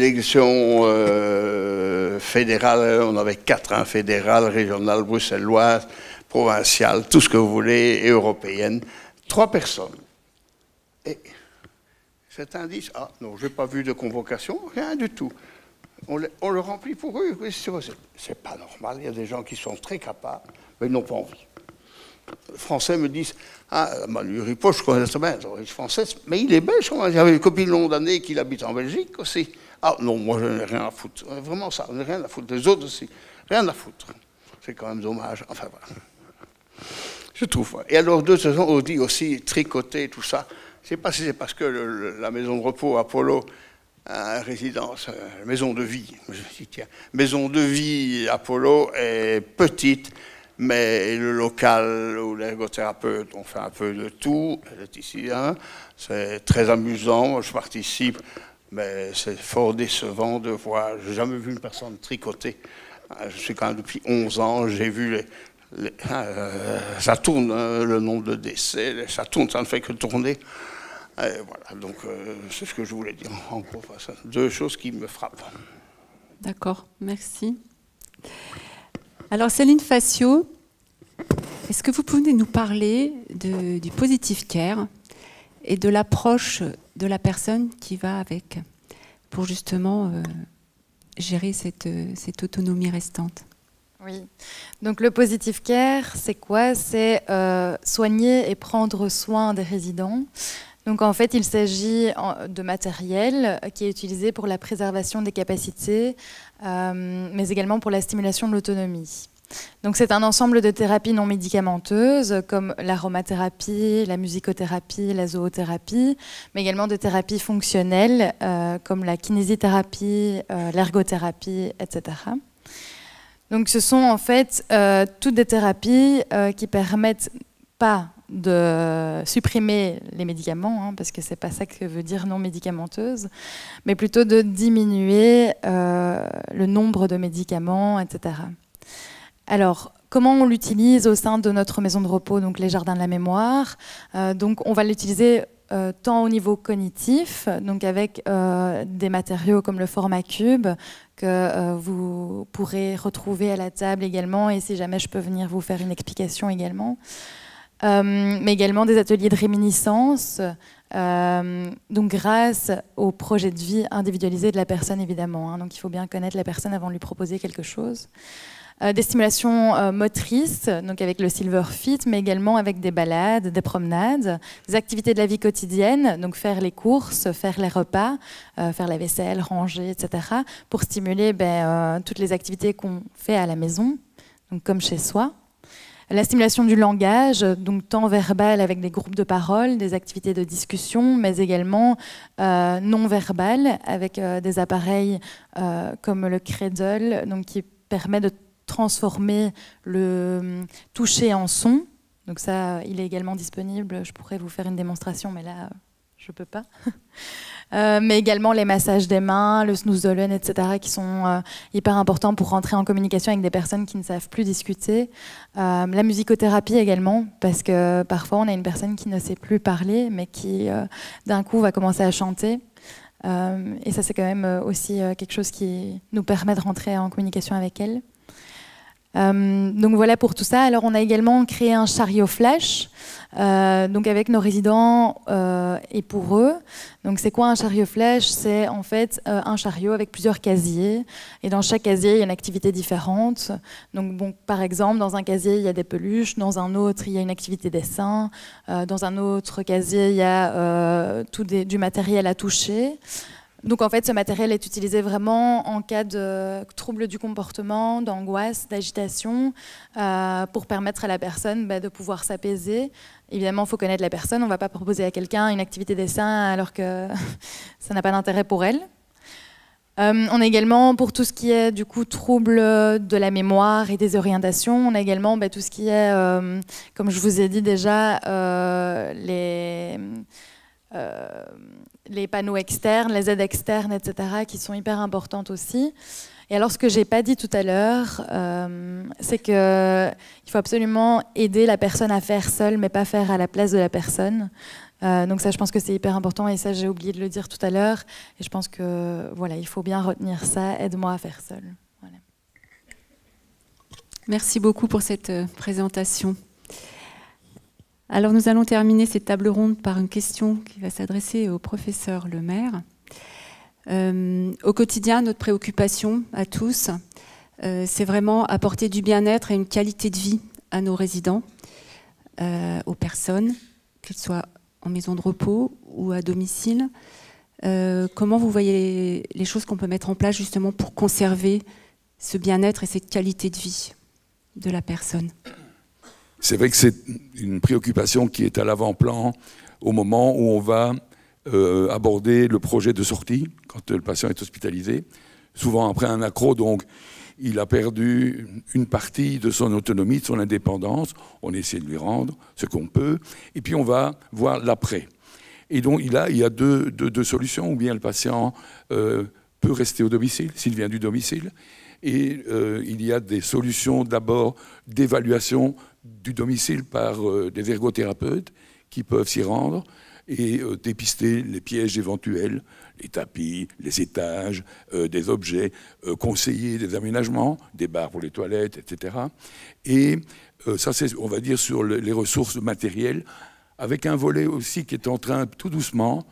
fédérale, on avait 4, fédérale, régionale, bruxelloise, provinciale, tout ce que vous voulez, et européenne. 3 personnes. Et certains disent, ah non, je n'ai pas vu de convocation, rien du tout. On le remplit pour eux. C'est pas normal, il y a des gens qui sont très capables, mais ils n'ont pas envie. Les Français me disent, ah, Manu Ripoche, je connais très bien, il est français, mais il est belge. J'avais une copine londonienne qui habite en Belgique aussi. Ah non, moi je n'ai rien à foutre. Vraiment ça, je n'ai rien à foutre. Les autres aussi, rien à foutre. C'est quand même dommage. Enfin voilà. Je trouve. Et alors, d'autres gens ont dit aussi tricoter, tout ça. Je ne sais pas si c'est parce que la maison de repos Apollo, résidence, maison de vie, je me dis, tiens, maison de vie Apollo est petite, mais le local ou l'ergothérapeute, on fait un peu de tout. Elle est ici, hein. C'est très amusant, moi je participe, mais c'est fort décevant de voir. Je n'ai jamais vu une personne tricoter. Je suis quand même depuis 11 ans, j'ai vu ça tourne, le nombre de décès, ça tourne, ça ne fait que tourner. Et voilà, donc c'est ce que je voulais dire. En gros, 2 choses qui me frappent. D'accord, merci. Alors Céline Facio, est-ce que vous pouvez nous parler du positive care et de l'approche de la personne qui va avec, pour justement gérer cette autonomie restante? Oui, donc le positive care, c'est quoi? C'est soigner et prendre soin des résidents. Donc en fait, il s'agit de matériel qui est utilisé pour la préservation des capacités, mais également pour la stimulation de l'autonomie. Donc c'est un ensemble de thérapies non médicamenteuses comme l'aromathérapie, la musicothérapie, la zoothérapie, mais également de thérapies fonctionnelles comme la kinésithérapie, l'ergothérapie, etc. Donc ce sont en fait toutes des thérapies qui permettent pas de supprimer les médicaments, hein, parce que c'est pas ça que veut dire non médicamenteuse, mais plutôt de diminuer le nombre de médicaments, etc. Alors, comment on l'utilise au sein de notre maison de repos, donc les jardins de la mémoire? Donc on va l'utiliser tant au niveau cognitif, donc avec des matériaux comme le format cube, que vous pourrez retrouver à la table également, et si jamais je peux venir vous faire une explication également. Mais également des ateliers de réminiscence, donc grâce au projet de vie individualisé de la personne évidemment, hein, donc il faut bien connaître la personne avant de lui proposer quelque chose. Des stimulations motrices, donc avec le Silverfit, mais également avec des balades, des promenades, des activités de la vie quotidienne, donc faire les courses, faire les repas, faire la vaisselle, ranger, etc., pour stimuler toutes les activités qu'on fait à la maison, donc comme chez soi. La stimulation du langage, donc tant verbal avec des groupes de parole, des activités de discussion, mais également non verbal avec des appareils comme le Cradle, donc qui permet de transformer le toucher en son. Donc ça, il est également disponible. Je pourrais vous faire une démonstration, mais là, je ne peux pas. Mais également les massages des mains, le Snoezelen, etc., qui sont hyper importants pour rentrer en communication avec des personnes qui ne savent plus discuter. La musicothérapie également, parce que parfois on a une personne qui ne sait plus parler, mais qui d'un coup va commencer à chanter. Et ça, c'est quand même aussi quelque chose qui nous permet de rentrer en communication avec elle. Donc voilà pour tout ça. Alors on a également créé un chariot flash, donc avec nos résidents et pour eux. Donc c'est quoi un chariot flash? C'est en fait un chariot avec plusieurs casiers, et dans chaque casier il y a une activité différente. Donc bon, par exemple, dans un casier il y a des peluches, dans un autre il y a une activité dessin, dans un autre casier il y a du matériel à toucher. Donc en fait, ce matériel est utilisé vraiment en cas de trouble du comportement, d'angoisse, d'agitation, pour permettre à la personne de pouvoir s'apaiser. Évidemment, il faut connaître la personne. On ne va pas proposer à quelqu'un une activité dessin alors que ça n'a pas d'intérêt pour elle. On a également, pour tout ce qui est du coup trouble de la mémoire et des orientations, on a également tout ce qui est, comme je vous ai dit déjà, les panneaux externes, les aides externes, etc., qui sont hyper importantes aussi. Et alors, ce que je n'ai pas dit tout à l'heure, c'est qu'il faut absolument aider la personne à faire seule, mais pas faire à la place de la personne. Donc ça, je pense que c'est hyper important, et ça, j'ai oublié de le dire tout à l'heure. Et je pense que voilà, il faut bien retenir ça, aide-moi à faire seule. Voilà. Merci beaucoup pour cette présentation. Alors nous allons terminer cette table ronde par une question qui va s'adresser au professeur Lemaire. Au quotidien, notre préoccupation à tous, c'est vraiment apporter du bien-être et une qualité de vie à nos résidents, aux personnes, qu'elles soient en maison de repos ou à domicile. Comment vous voyez les choses qu'on peut mettre en place justement pour conserver ce bien-être et cette qualité de vie de la personne ? C'est vrai que c'est une préoccupation qui est à l'avant-plan au moment où on va aborder le projet de sortie, quand le patient est hospitalisé. Souvent après un accro, donc il a perdu une partie de son autonomie, de son indépendance. On essaie de lui rendre ce qu'on peut, et puis on va voir l'après. Et donc il y a deux solutions. Ou bien le patient peut rester au domicile, s'il vient du domicile, et il y a des solutions d'abord d'évaluation du domicile par des ergothérapeutes qui peuvent s'y rendre et dépister les pièges éventuels, les tapis, les étages, des objets, conseiller des aménagements, des barres pour les toilettes, etc. Et ça, c'est, on va dire, sur les ressources matérielles, avec un volet aussi qui est en train, tout doucement,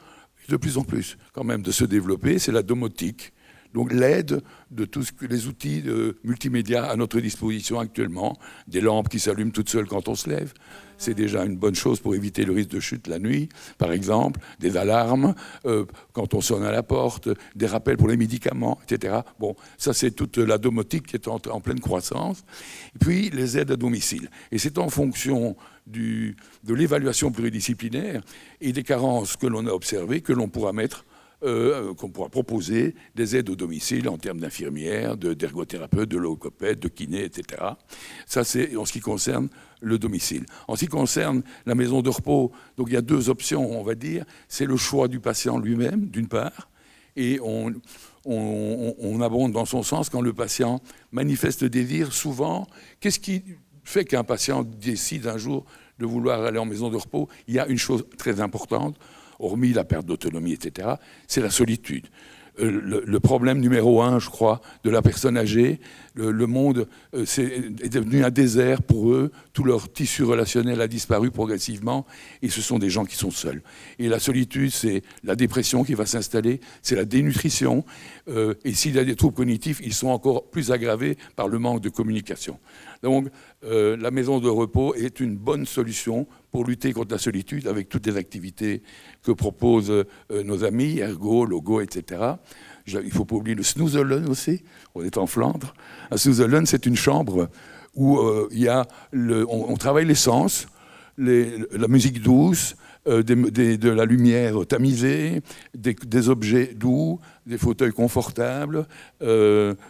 de plus en plus, quand même, de se développer, c'est la domotique. Donc l'aide de tous les outils multimédia à notre disposition actuellement, des lampes qui s'allument toutes seules quand on se lève, c'est déjà une bonne chose pour éviter le risque de chute la nuit, par exemple, des alarmes quand on sonne à la porte, des rappels pour les médicaments, etc. Bon, ça c'est toute la domotique qui est en pleine croissance. Et puis les aides à domicile. Et c'est en fonction de l'évaluation pluridisciplinaire et des carences que l'on a observées que l'on pourra mettre qu'on pourra proposer des aides au domicile en termes d'infirmières, d'ergothérapeutes, de logopèdes, de kinés, etc. Ça, c'est en ce qui concerne le domicile. En ce qui concerne la maison de repos, donc il y a deux options, on va dire. C'est le choix du patient lui-même, d'une part, et on abonde dans son sens quand le patient manifeste le désir. Souvent, qu'est-ce qui fait qu'un patient décide un jour de vouloir aller en maison de repos? Il y a une chose très importante, hormis la perte d'autonomie, etc., c'est la solitude. le problème numéro 1, je crois, de la personne âgée. Le monde est devenu un désert pour eux. Tout leur tissu relationnel a disparu progressivement et ce sont des gens qui sont seuls. Et la solitude, c'est la dépression qui va s'installer, c'est la dénutrition. Et s'il y a des troubles cognitifs, ils sont encore plus aggravés par le manque de communication. Donc, la maison de repos est une bonne solution pour lutter contre la solitude avec toutes les activités que proposent nos amis, Ergo, Logo, etc. Il ne faut pas oublier le Snoezelen aussi, on est en Flandre. Un Snoezelen, c'est une chambre où on travaille les sens, la musique douce, de la lumière tamisée, des objets doux, des fauteuils confortables,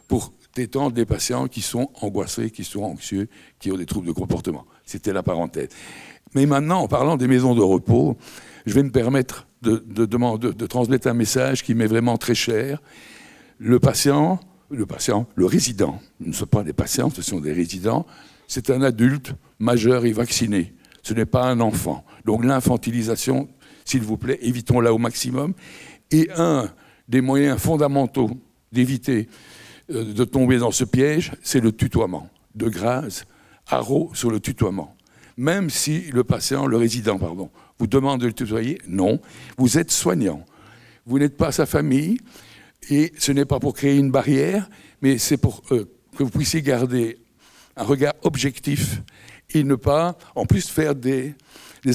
pour détendre des patients qui sont angoissés, qui sont anxieux, qui ont des troubles de comportement. C'était la parenthèse. Mais maintenant, en parlant des maisons de repos, je vais me permettre de transmettre un message qui m'est vraiment très cher. Le résident, ce ne sont pas des patients, ce sont des résidents, c'est un adulte majeur et vacciné. Ce n'est pas un enfant. Donc l'infantilisation, s'il vous plaît, évitons-la au maximum. Et un des moyens fondamentaux d'éviter de tomber dans ce piège, c'est le tutoiement. De grâce, haro sur le tutoiement. Même si le résident, vous demande de le tutoyer, non, vous êtes soignant. Vous n'êtes pas sa famille, et ce n'est pas pour créer une barrière, mais c'est pour que vous puissiez garder un regard objectif et ne pas, en plus, faire des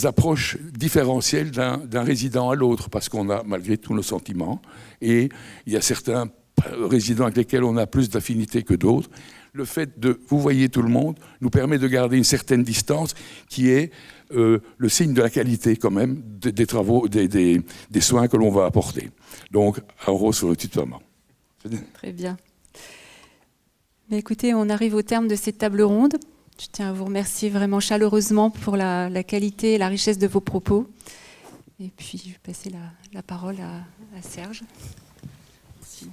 approches différentielles d'un résident à l'autre, parce qu'on a malgré tout nos sentiments, et il y a certains résidents avec lesquels on a plus d'affinité que d'autres. Le fait de vous voyez tout le monde nous permet de garder une certaine distance qui est le signe de la qualité quand même des travaux, des soins que l'on va apporter. Donc, un rose sur le tutoiement. Très bien. Mais écoutez, on arrive au terme de cette table ronde. Je tiens à vous remercier vraiment chaleureusement pour la qualité et la richesse de vos propos. Et puis, je vais passer la parole à Serge. Merci.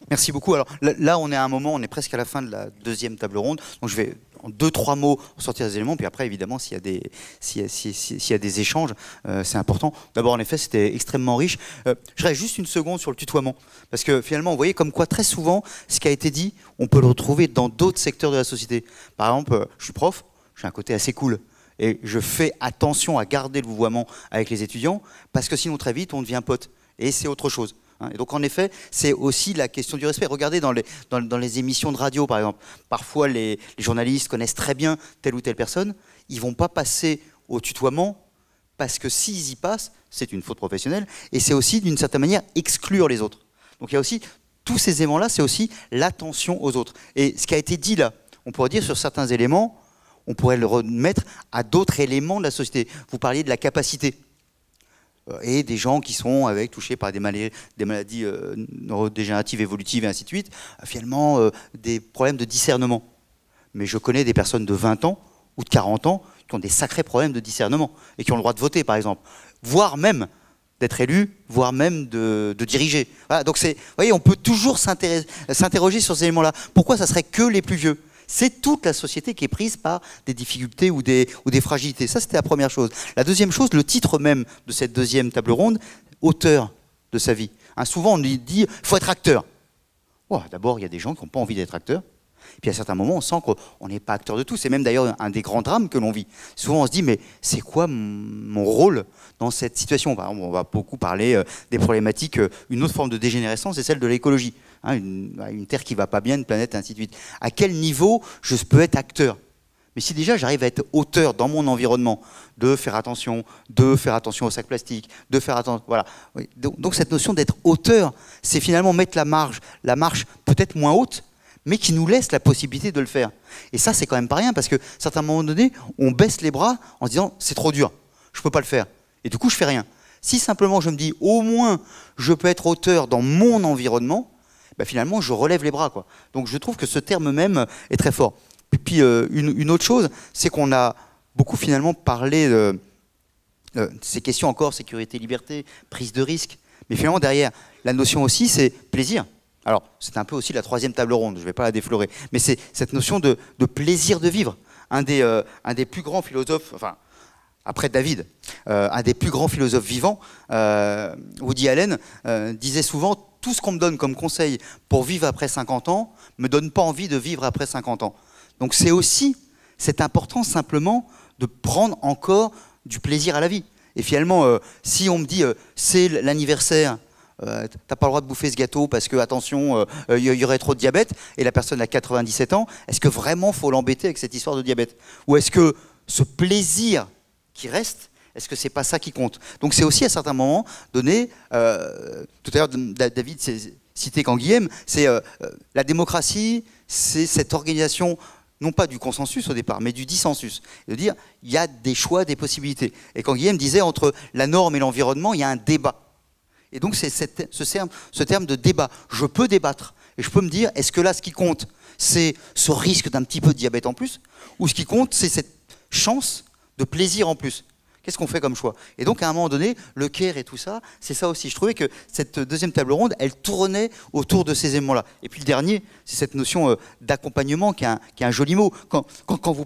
Merci beaucoup. Alors là, on est à un moment, on est presque à la fin de la deuxième table ronde. Donc je vais en 2-3 mots sortir des éléments, puis après, évidemment, s'il y a des échanges, c'est important. D'abord, en effet, c'était extrêmement riche. Je reste juste une seconde sur le tutoiement, parce que finalement, vous voyez comme quoi, très souvent, ce qui a été dit, on peut le retrouver dans d'autres secteurs de la société. Par exemple, je suis prof, j'ai un côté assez cool. Et je fais attention à garder le vouvoiement avec les étudiants, parce que sinon, très vite, on devient pote. Et c'est autre chose. Et donc, en effet, c'est aussi la question du respect. Regardez dans les émissions de radio, par exemple. Parfois, les journalistes connaissent très bien telle ou telle personne. Ils ne vont pas passer au tutoiement parce que s'ils y passent, c'est une faute professionnelle. Et c'est aussi, d'une certaine manière, exclure les autres. Donc, il y a aussi tous ces éléments-là, c'est aussi l'attention aux autres. Et ce qui a été dit là, on pourrait dire sur certains éléments, on pourrait le remettre à d'autres éléments de la société. Vous parliez de la capacité. Et des gens qui sont touchés par des maladies neurodégénératives, évolutives et ainsi de suite, finalement des problèmes de discernement. Mais je connais des personnes de 20 ans ou de 40 ans qui ont des sacrés problèmes de discernement et qui ont le droit de voter, par exemple, voire même d'être élus, voire même de diriger. Voilà, donc vous voyez, on peut toujours s'interroger sur ces éléments-là. Pourquoi ça serait que les plus vieux ? C'est toute la société qui est prise par des difficultés ou des fragilités. Ça, c'était la première chose. La deuxième chose, le titre même de cette deuxième table ronde, auteur de sa vie. Souvent, on dit il faut être acteur. Oh, d'abord, il y a des gens qui n'ont pas envie d'être acteurs. Puis à certains moments, on sent qu'on n'est pas acteur de tout. C'est même d'ailleurs un des grands drames que l'on vit. Souvent, on se dit, mais c'est quoi mon rôle dans cette situation ? Par exemple, on va beaucoup parler des problématiques. Une autre forme de dégénérescence, c'est celle de l'écologie. Une terre qui ne va pas bien, une planète, ainsi de suite. À quel niveau je peux être acteur ? Mais si déjà j'arrive à être auteur dans mon environnement, de faire attention au sac plastique, de faire attention, voilà. Donc cette notion d'être auteur, c'est finalement mettre la marche peut-être moins haute, mais qui nous laisse la possibilité de le faire. Et ça, c'est quand même pas rien, parce qu'à certains moments donnés, on baisse les bras en se disant c'est trop dur, je peux pas le faire. Et du coup, je fais rien. Si simplement je me dis au moins je peux être auteur dans mon environnement, finalement, je relève les bras, quoi. Donc je trouve que ce terme même est très fort. Et puis une autre chose, c'est qu'on a beaucoup finalement parlé de ces questions encore, sécurité, liberté, prise de risque. Mais finalement, derrière, la notion aussi, c'est plaisir. Alors, c'est un peu aussi la troisième table ronde, je ne vais pas la déflorer. Mais c'est cette notion de plaisir de vivre. Un des plus grands philosophes, enfin, après David, un des plus grands philosophes vivants, Woody Allen, disait souvent tout ce qu'on me donne comme conseil pour vivre après 50 ans me donne pas envie de vivre après 50 ans. Donc c'est important simplement de prendre encore du plaisir à la vie. Et finalement, si on me dit c'est l'anniversaire, t'as pas le droit de bouffer ce gâteau parce que, attention, y aurait trop de diabète, et la personne a 97 ans, est-ce que vraiment faut l'embêter avec cette histoire de diabète? Ou est-ce que ce plaisir qui reste, est-ce que c'est pas ça qui compte? Donc c'est aussi à certains moments donné, tout à l'heure David cité Canguilhem, c'est la démocratie, c'est cette organisation, non pas du consensus au départ, mais du dissensus. De dire, il y a des choix, des possibilités. Et Canguilhem disait, entre la norme et l'environnement, il y a un débat. Et donc c'est ce terme de débat. Je peux débattre, et je peux me dire, est-ce que là, ce qui compte, c'est ce risque d'un petit peu de diabète en plus, ou ce qui compte, c'est cette chance de plaisir en plus? Qu'est-ce qu'on fait comme choix? Et donc, à un moment donné, le care et tout ça, c'est ça aussi. Je trouvais que cette deuxième table ronde, elle tournait autour de ces éléments-là. Et puis le dernier, c'est cette notion d'accompagnement, qui est un joli mot. Quand vous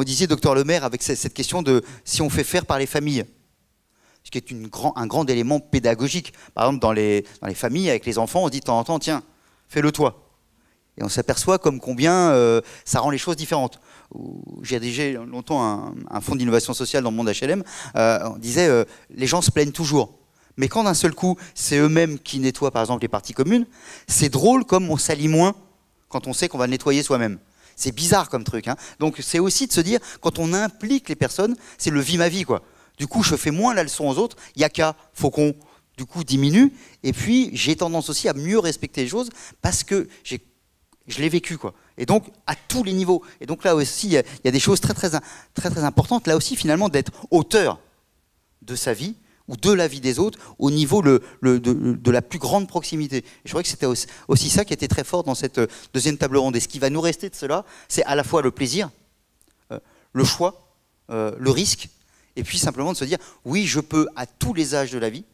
disiez, docteur Lemaire, avec cette question de si on fait faire par les familles, ce qui est un grand élément pédagogique. Par exemple, dans les familles, avec les enfants, on dit de temps en temps, tiens, fais-le toi. Et on s'aperçoit comme combien ça rend les choses différentes. J'ai dirigé longtemps un fonds d'innovation sociale dans le monde HLM. On disait, les gens se plaignent toujours. Mais quand d'un seul coup, c'est eux-mêmes qui nettoient, par exemple, les parties communes, c'est drôle comme on s'allie moins quand on sait qu'on va le nettoyer soi-même. C'est bizarre comme truc. Hein. Donc c'est aussi de se dire, quand on implique les personnes, c'est le vie ma vie, quoi. Du coup, je fais moins la leçon aux autres. Il y a qu'à, faut qu'on, du coup, diminue. Et puis, j'ai tendance aussi à mieux respecter les choses parce que je l'ai vécu, quoi. Et donc, à tous les niveaux. Et donc là aussi, il y a des choses très, très importantes. Là aussi, finalement, d'être auteur de sa vie ou de la vie des autres au niveau de la plus grande proximité. Et je crois que c'était aussi ça qui était très fort dans cette deuxième table ronde. Et ce qui va nous rester de cela, c'est à la fois le plaisir, le choix, le risque, et puis simplement de se dire, oui, je peux, à tous les âges de la vie,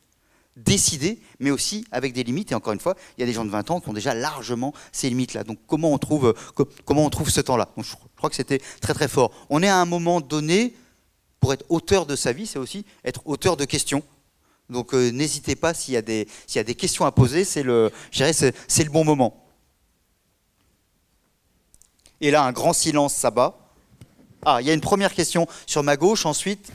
décider, mais aussi avec des limites. Et encore une fois, il y a des gens de 20 ans qui ont déjà largement ces limites-là. Donc comment on trouve ce temps-là? Donc, je crois que c'était très très fort. On est à un moment donné, pour être auteur de sa vie, c'est aussi être auteur de questions. Donc n'hésitez pas, s'il y a des questions à poser, c'est le bon moment. Et là, un grand silence s'abat. Ah, il y a une première question sur ma gauche, ensuite...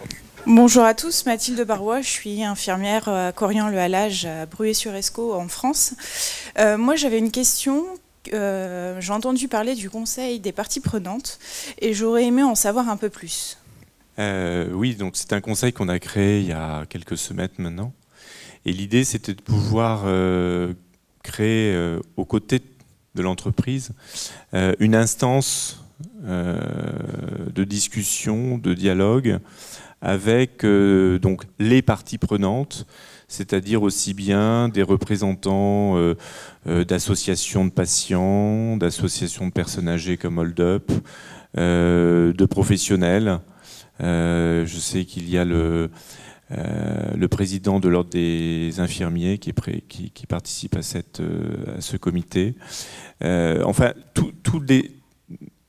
Bonjour à tous, Mathilde Barrois, je suis infirmière à Corian-le-Halage à Bruay-sur-Escaut en France. Moi j'avais une question, j'ai entendu parler du conseil des parties prenantes et j'aurais aimé en savoir un peu plus. Oui, donc c'est un conseil qu'on a créé il y a quelques semaines maintenant. Et l'idée c'était de pouvoir créer aux côtés de l'entreprise une instance de discussion, de dialogue, avec donc les parties prenantes, c'est-à-dire aussi bien des représentants d'associations de patients, d'associations de personnes âgées comme Hold Up, de professionnels. Je sais qu'il y a le président de l'ordre des infirmiers qui participe à ce comité. Enfin, tous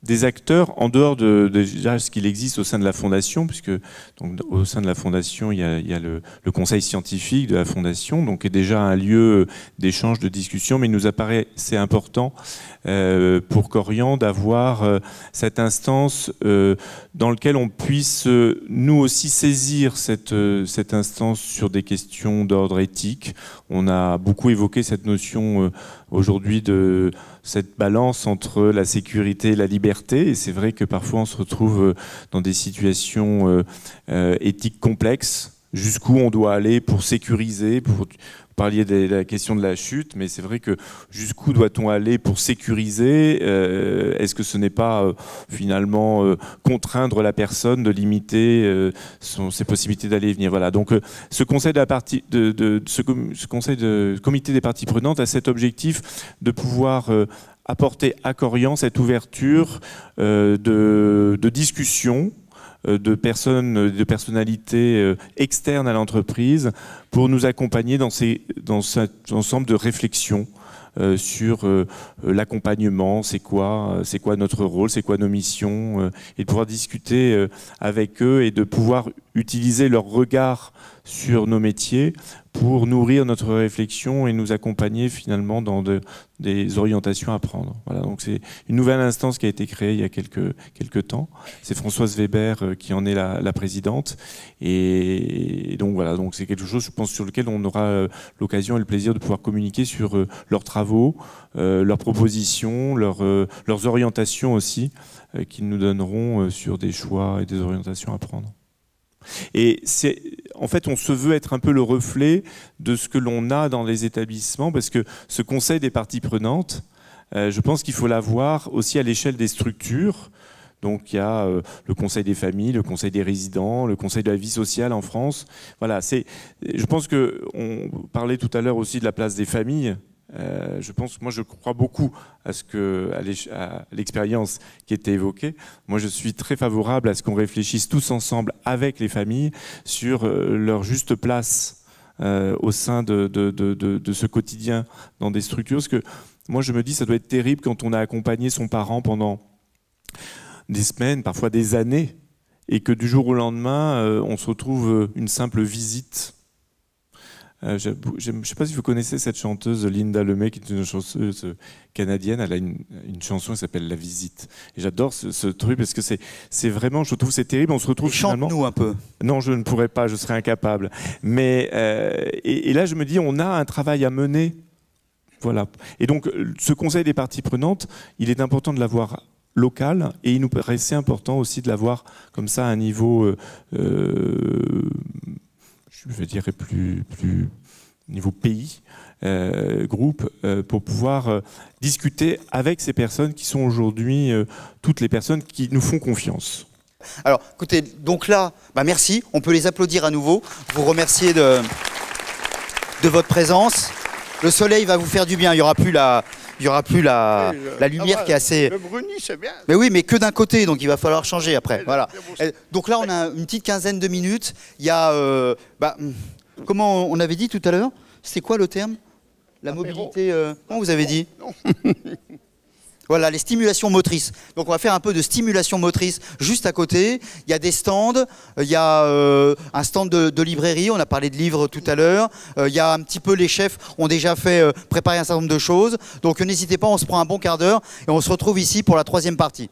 des acteurs en dehors de déjà ce qu'il existe au sein de la Fondation, puisque donc, au sein de la Fondation, il y a le conseil scientifique de la Fondation, donc est déjà un lieu d'échange, de discussion, mais il nous apparaissait important pour Corian d'avoir cette instance dans laquelle on puisse nous aussi saisir cette instance sur des questions d'ordre éthique. On a beaucoup évoqué cette notion aujourd'hui de cette balance entre la sécurité et la liberté, et c'est vrai que parfois on se retrouve dans des situations éthiques complexes, jusqu'où on doit aller pour sécuriser, vous parliez de la question de la chute, mais c'est vrai que jusqu'où doit-on aller pour sécuriser? Est-ce que ce n'est pas finalement contraindre la personne, de limiter ses possibilités d'aller et venir? Voilà. Donc ce conseil ce conseil de comité des parties prenantes a cet objectif de pouvoir apporter à Corian cette ouverture de discussion de personnalités externes à l'entreprise pour nous accompagner dans cet ensemble de réflexions sur l'accompagnement, c'est quoi notre rôle, c'est quoi nos missions, et de pouvoir discuter avec eux et de pouvoir utiliser leur regard sur nos métiers pour nourrir notre réflexion et nous accompagner finalement dans des orientations à prendre. Voilà, donc c'est une nouvelle instance qui a été créée il y a quelques temps. C'est Françoise Weber qui en est la présidente. Et donc voilà, donc c'est quelque chose, je pense, sur lequel on aura l'occasion et le plaisir de pouvoir communiquer sur leurs travaux, leurs propositions, leurs orientations aussi, qu'ils nous donneront sur des choix et des orientations à prendre. Et en fait, on se veut être un peu le reflet de ce que l'on a dans les établissements, parce que ce conseil des parties prenantes, je pense qu'il faut l'avoir aussi à l'échelle des structures. Donc il y a le conseil des familles, le conseil des résidents, le conseil de la vie sociale en France. Voilà, je pense qu'on parlait tout à l'heure aussi de la place des familles. Moi je crois beaucoup à l'expérience qui était évoquée. Moi je suis très favorable à ce qu'on réfléchisse tous ensemble avec les familles sur leur juste place au sein de ce quotidien dans des structures. Parce que moi je me dis ça doit être terrible quand on a accompagné son parent pendant des semaines, parfois des années, et que du jour au lendemain on se retrouve une simple visite. Je ne sais pas si vous connaissez cette chanteuse Linda Lemay, qui est une chanteuse canadienne. Elle a une chanson qui s'appelle La Visite. Et j'adore ce truc parce que c'est vraiment, je trouve, c'est terrible. On se retrouve finalement. Chante-nous un peu. Non, je ne pourrais pas, je serais incapable. Mais et là, je me dis, on a un travail à mener. Voilà. Et donc, ce conseil des parties prenantes, il est important de l'avoir local, et il nous paraissait important aussi de l'avoir comme ça à un niveau. Je dirais plus niveau pays, groupe, pour pouvoir discuter avec ces personnes qui sont aujourd'hui toutes les personnes qui nous font confiance. Alors, écoutez, donc là, merci, on peut les applaudir à nouveau, vous remercier de votre présence. Le soleil va vous faire du bien, il n'y aura plus la lumière qui est assez... Le bruni, c'est bien. Mais oui, mais que d'un côté, donc il va falloir changer après. Voilà. Donc là, on a une petite quinzaine de minutes. Il y a... comment on avait dit tout à l'heure? C'était quoi le terme? La mobilité... comment vous avez dit? Voilà, les stimulations motrices. Donc on va faire un peu de stimulation motrice juste à côté. Il y a des stands, il y a un stand de librairie, on a parlé de livres tout à l'heure. Il y a un petit peu, les chefs ont déjà fait préparer un certain nombre de choses. Donc n'hésitez pas, on se prend un bon quart d'heure et on se retrouve ici pour la troisième partie.